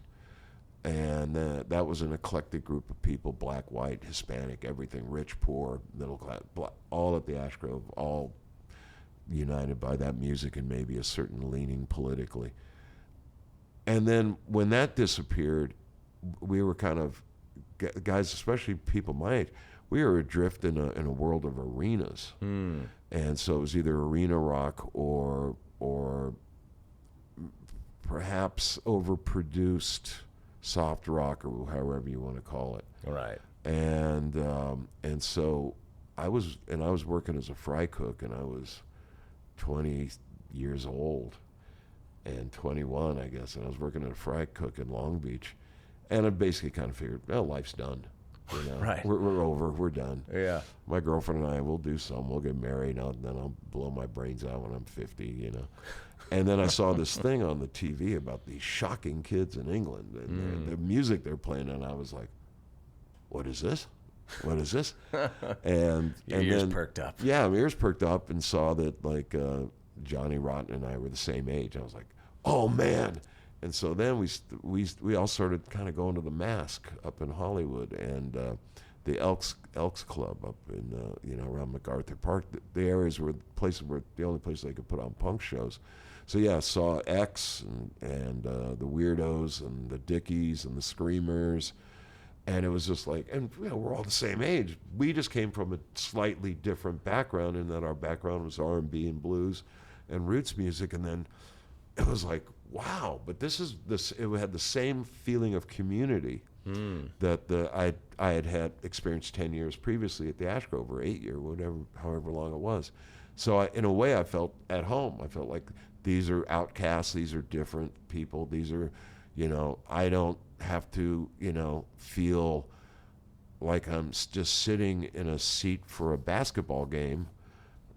And that was an eclectic group of people, black, white, Hispanic, everything, rich, poor, middle class, all at the Ash Grove, all united by that music and maybe a certain leaning politically. And then when that disappeared, we were kind of, guys, especially people my age, we were adrift in a world of arenas. And so it was either arena rock or perhaps overproduced soft rock or however you want to call it. Right. And so I was working as a fry cook, and I was 20 years old and 21, I guess, and I was working at a fry cook in Long Beach, and I basically kind of figured, well, life's done. Right. We're over. We're done. Yeah. My girlfriend and I will do some. We'll get married, and then I'll blow my brains out when I'm 50. And then I saw this thing on the TV about these shocking kids in England and the music they're playing, and I was like, "What is this? What is this?" And Your ears perked up. Yeah, my ears perked up and saw that Johnny Rotten and I were the same age. I was like, "Oh man!" And so then we all started kind of going to the Mask up in Hollywood and the Elks Club up in around MacArthur Park. The areas were the only places they could put on punk shows. So yeah, saw X and the Weirdos and the Dickies and the Screamers, and it was just like, and we're all the same age. We just came from a slightly different background in that our background was R&B and blues and roots music, and then it was like, wow, but this. It had the same feeling of community that I had experienced 10 years previously at the Ash Grove, or 8 years, however long it was. So in a way, I felt at home. I felt like these are outcasts. These are different people. These are, I don't have to, feel like I'm just sitting in a seat for a basketball game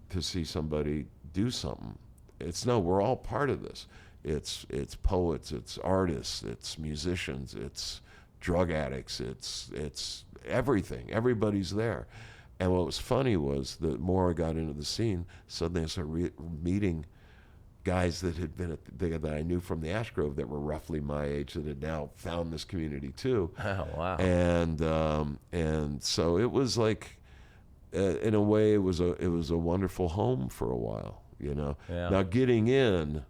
to see somebody do something. We're all part of this. It's poets, it's artists, it's musicians, it's drug addicts, it's everything. Everybody's there. And what was funny was the more I got into the scene, suddenly I started meeting guys that had been that I knew from the Ash Grove that were roughly my age that had now found this community too. Oh wow! And so it was like, in a way, it was a wonderful home for a while. Yeah. Now getting in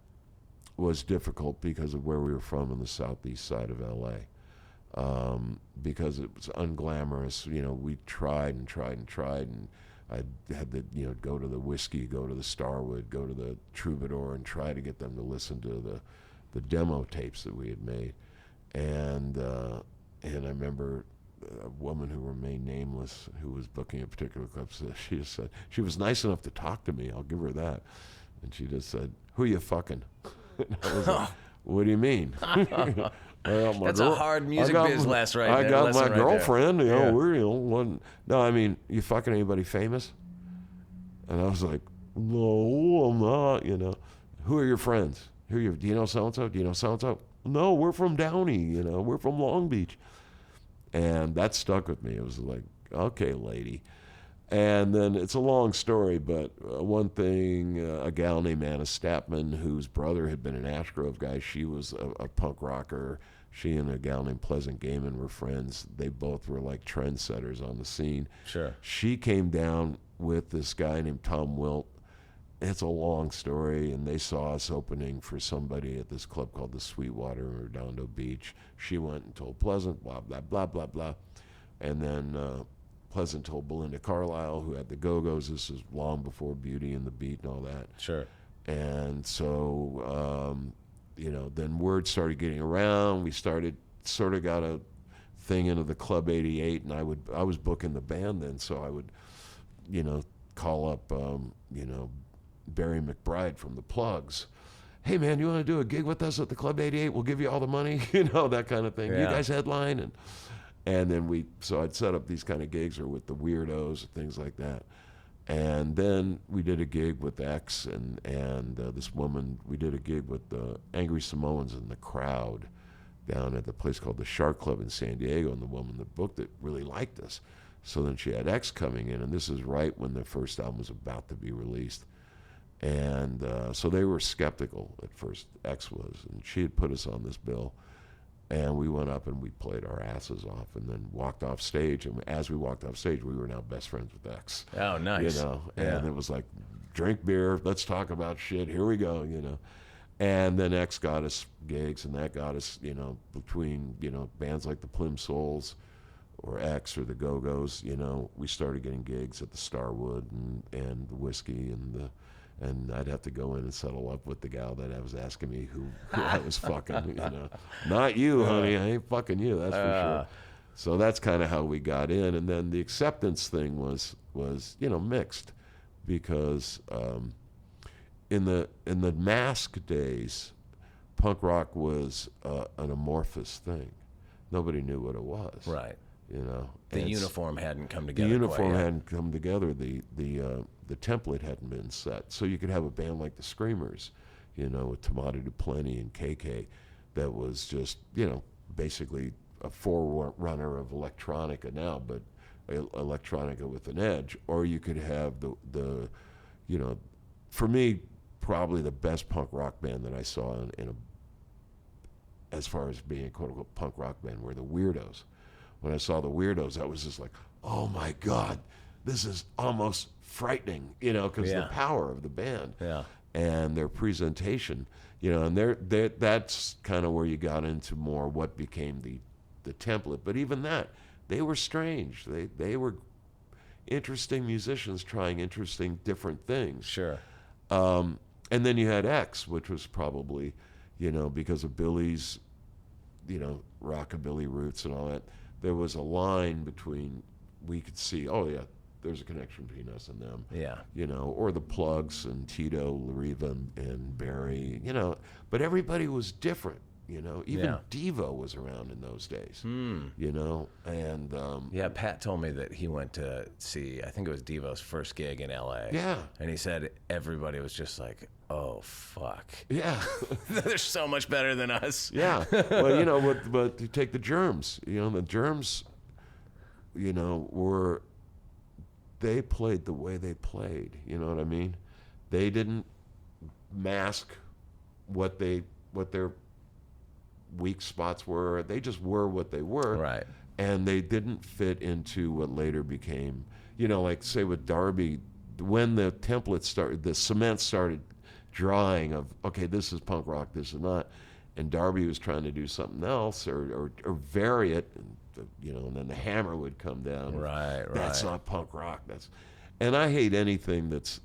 was difficult because of where we were from in the southeast side of LA. because it was unglamorous. You know, we tried and tried and tried, and I had to, you know, go to the Whiskey, go to the Starwood, go to the Troubadour, and try to get them to listen to the demo tapes that we had made. And I remember a woman who remained nameless, who was booking a particular club, she just said, she was nice enough to talk to me, I'll give her that. And she just said, "Who you fucking?" And I was like, "What do you mean?" That's a hard music biz lesson right there. I got my girlfriend, you know, Yeah. we're, you know, one. No, I mean, you fucking anybody famous? And I was like, "No, I'm not," you know. "Who are your friends? Do you know so-and-so? Do you know so-and-so?" "No, we're from Downey, you know, we're from Long Beach." And that stuck with me. It was like, okay, lady. And then it's a long story, but one thing, a gal named Anna Statman, whose brother had been an Ash Grove guy, she was a punk rocker. She and a gal named Pleasant Gaiman were friends. They both were like trendsetters on the scene. Sure. She came down with this guy named Tom Wilt. It's a long story, and they saw us opening for somebody at this club called the Sweetwater in Redondo Beach. She went and told Pleasant, blah, blah, blah, blah, blah. And then Pleasant told Belinda Carlisle, who had the Go-Go's. This is long before Beauty and the Beat and all that. Sure. And so, you know, then word started getting around. We sort of got a thing into the Club 88, and I was booking the band then, so I would, you know, call up, you know, Barry McBride from the Plugs. "Hey man, you want to do a gig with us at the Club 88? We'll give you all the money," you know, that kind of thing. Yeah. "You guys headline." And then so I'd set up these kind of gigs, or with the Weirdos and things like that. And then we did a gig with X and this woman. We did a gig with the Angry Samoans in the Crowd down at the place called the Shark Club in San Diego, and the woman that booked it really liked us. So then she had X coming in, and this is right when the first album was about to be released. And so they were skeptical at first, X was, and she had put us on this bill. And we went up and we played our asses off, and then walked off stage. And as we walked off stage, we were now best friends with X. Oh, nice. You know, Yeah. and it was like, drink beer, let's talk about shit, here we go, you know. And then X got us gigs, and that got us, you know, between, you know, bands like the Plim Souls or X or the Go-Go's, you know, we started getting gigs at the Starwood and the Whiskey and I'd have to go in and settle up with the gal that was asking me who I was fucking, you know. "Not you, honey, I ain't fucking you, that's for sure." So that's kind of how we got in. And then the acceptance thing was you know, mixed, because in the Mask days, punk rock was an amorphous thing. Nobody knew what it was. Right. You know, The uniform hadn't come together. the uniform quite yet. hadn't come together. The template hadn't been set. So you could have a band like the Screamers, you know, with Tomato Duplanty and KK, that was just, you know, basically a forerunner of electronica now, but electronica with an edge. Or you could have the you know, for me, probably the best punk rock band that I saw as far as being a quote-unquote punk rock band were the Weirdos. When I saw the Weirdos, I was just like, oh my God, this is almost frightening, you know, because the power of the band and their presentation, you know, and that's kind of where you got into more what became the template. But even that, they were strange. They were interesting musicians trying interesting different things. Sure. And then you had X, which was probably, you know, because of Billy's, you know, rockabilly roots and all that, there was a line between, we could see, oh yeah, there's a connection between us and them. Yeah. You know, or the Plugs and Tito, Lariva, and Barry, you know, but everybody was different, you know. Even Devo was around in those days, you know, and... yeah, Pat told me that he went to see, I think it was Devo's first gig in L.A. Yeah. And he said everybody was just like, oh, fuck. Yeah. They're so much better than us. Yeah. Well, you know, but you take the Germs, you know, the Germs, you know, they played the way they played, you know what I mean? They didn't mask what their weak spots were. They just were what they were. Right. And they didn't fit into what later became, you know, like say with Darby, when the template started, the cement started drying of, okay, this is punk rock, this is not. and Darby was trying to do something else or vary it, and then the hammer would come down. Right. That's not punk rock. And I hate anything that's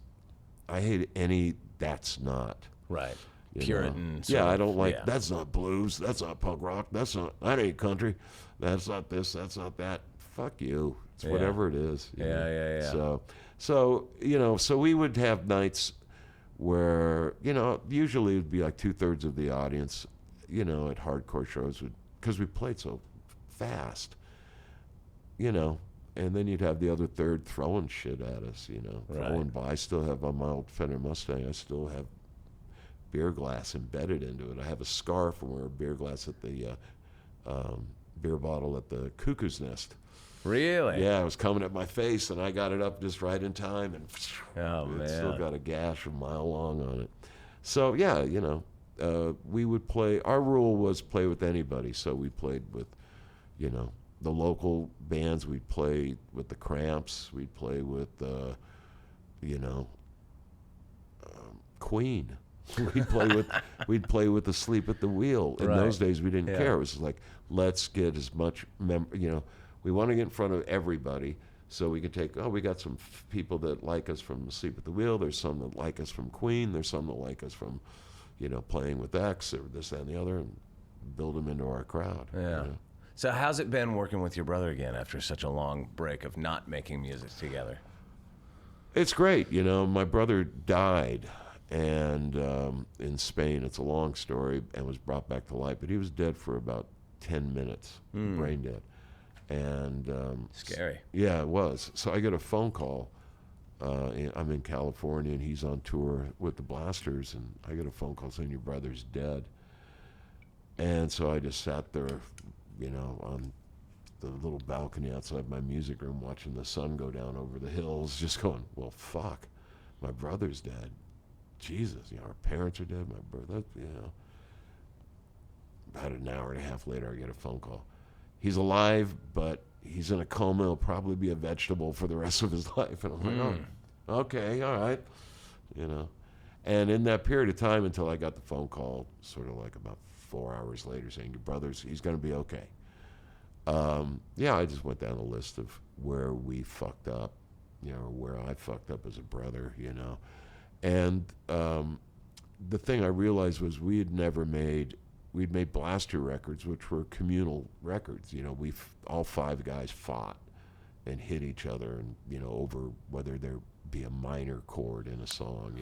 not. Right. You Puritan. know? sort Yeah, of, I don't like, yeah. that's not blues, that's not punk rock, that ain't country, that's not this, that's not that. Fuck you. It's whatever it is. you know? Yeah. So we would have nights where, usually it would be like 2/3 of the audience, at hardcore shows because we played so fast, and then you'd have the other third throwing shit at us, throwing by. I still have on my old Fender Mustang, I still have beer glass embedded into it. I have a scar from where a beer glass at the beer bottle at the Cuckoo's Nest. Really? Yeah, it was coming at my face, and I got it up just right in time, and man. Still got a gash a mile long on it. So yeah, we would play. Our rule was play with anybody. So we played with, the local bands. We'd play with the Cramps. We'd play with, Queen. We'd play with Asleep at the Wheel. In those days, we didn't care. It was like, let's get as much, we want to get in front of everybody so we can take, we got some people that like us from Asleep at the Wheel. There's some that like us from Queen. There's some that like us from, playing with X or this, that, and the other, and build them into our crowd. Yeah. So how's it been working with your brother again after such a long break of not making music together? It's great. My brother died and in Spain. It's a long story, and was brought back to life, but he was dead for about 10 minutes, brain dead. And scary. Yeah, it was. So I get a phone call. I'm in California, and he's on tour with the Blasters, and I get a phone call saying your brother's dead. And so I just sat there, on the little balcony outside my music room, watching the sun go down over the hills, just going, well, fuck, my brother's dead. Jesus, our parents are dead. My brother, About an hour and a half later, I get a phone call. He's alive, but he's in a coma. He'll probably be a vegetable for the rest of his life. And I'm like, oh, okay, all right, And in that period of time, until I got the phone call, sort of like about 4 hours later, saying your brother's, he's going to be okay. I just went down a list of where we fucked up, where I fucked up as a brother, And the thing I realized was we'd made Blaster records, which were communal records. All 5 guys fought and hit each other, and over whether there be a minor chord in a song.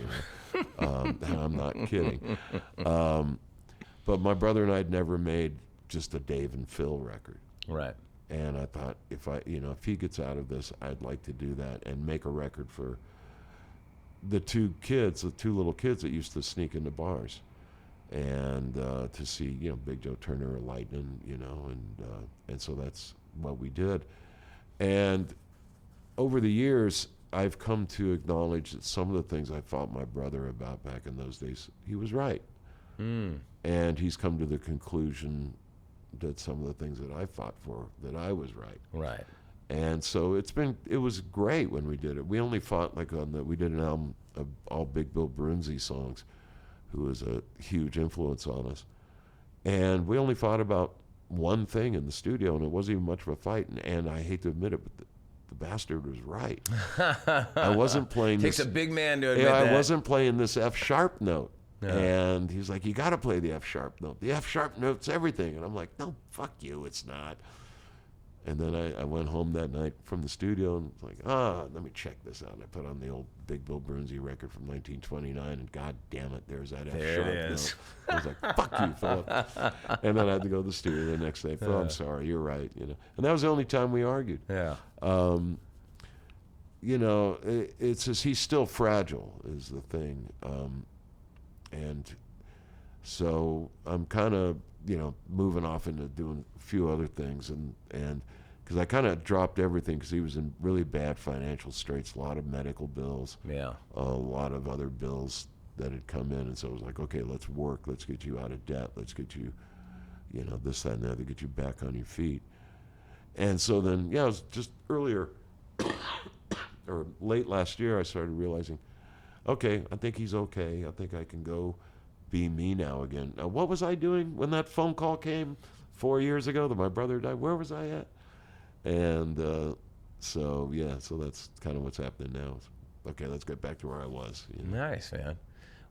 And I'm not kidding. But my brother and I had never made just a Dave and Phil record. Right. And I thought if he gets out of this, I'd like to do that and make a record for the two little kids that used to sneak into bars. And to see, Big Joe Turner or Lightning, and so that's what we did. And over the years, I've come to acknowledge that some of the things I fought my brother about back in those days, he was right. And he's come to the conclusion that some of the things that I fought for, that I was right. Right. And so it was great when we did it. We only fought we did an album of all Big Bill Brunzi songs, who was a huge influence on us. And we only fought about one thing in the studio, and it wasn't even much of a fight. And I hate to admit it, but the bastard was right. I wasn't playing Takes this. a big man to admit that. I wasn't playing this F sharp note. Yeah. And he's like, you got to play the F sharp note. The F sharp note's everything. And I'm like, no, fuck you, it's not. And then I went home that night from the studio and was like, let me check this out. And I put on the old Big Bill Brunzi record from 1929, and God damn it, there's that F sharp note. I was like, fuck you, Philip. And then I had to go to the studio the next day. Phil, I'm sorry, you're right. And that was the only time we argued. Yeah. It's just, he's still fragile is the thing. And so I'm kind of, moving off into doing a few other things, and because I kind of dropped everything because he was in really bad financial straits, a lot of medical bills, a lot of other bills that had come in, and so I was like, okay, let's work, let's get you out of debt, let's get you, this, that, and the other, get you back on your feet. And so then, it was just earlier, or late last year, I started realizing, okay, I think he's okay, I think I can go be me now again. What was I doing when that phone call came 4 years ago that my brother died? Where was I at? And so that's kind of what's happening now. Okay, let's get back to where I was. Nice, man.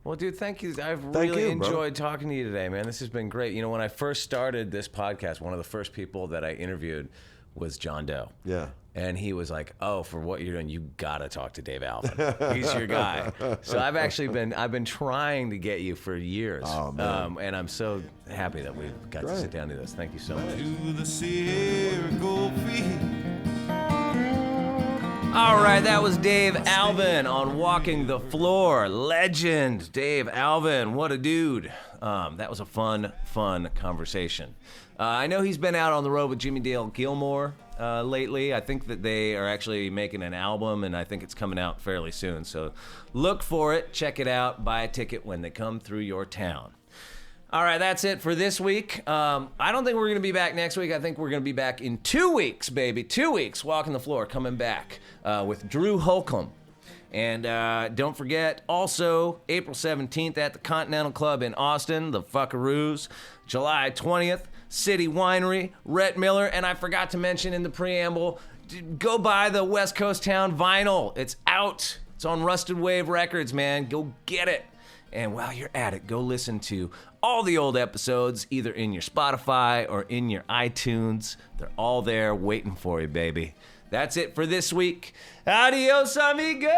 Well, dude, thank you. I've Thank really you, bro. enjoyed talking to you today, man. This has been great. You know, when I first started this podcast, one of the first people that I interviewed was John Doe. Yeah. And he was like, "Oh, for what you're doing, you gotta talk to Dave Alvin. He's your guy." So I've been trying to get you for years. Oh, man. And I'm so happy that we got to sit down and do this. Thank you so much. To the Sierra Goldfield. All right, that was Dave Alvin on Walking the Floor. Legend, Dave Alvin. What a dude. That was a fun conversation. I know he's been out on the road with Jimmy Dale Gilmore lately. I think that they are actually making an album, and I think it's coming out fairly soon. So look for it, check it out, buy a ticket when they come through your town. All right, that's it for this week. I don't think we're going to be back next week. I think we're going to be back in 2 weeks, baby. 2 weeks, Walking the Floor, coming back with Drew Holcomb. And don't forget, also, April 17th at the Continental Club in Austin, the Fuckaroos. July 20th, City Winery, Rhett Miller. And I forgot to mention in the preamble, go buy the West Coast Town vinyl. It's out. It's on Rusted Wave Records, man. Go get it. And while you're at it, go listen to all the old episodes, either in your Spotify or in your iTunes. They're all there waiting for you, baby. That's it for this week. Adios, amigos!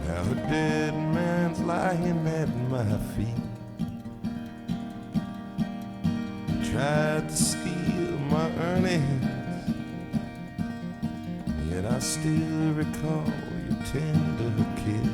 Now a dead man's lying at my feet. Tried to steal my earnings, yet I still recall your tender kiss.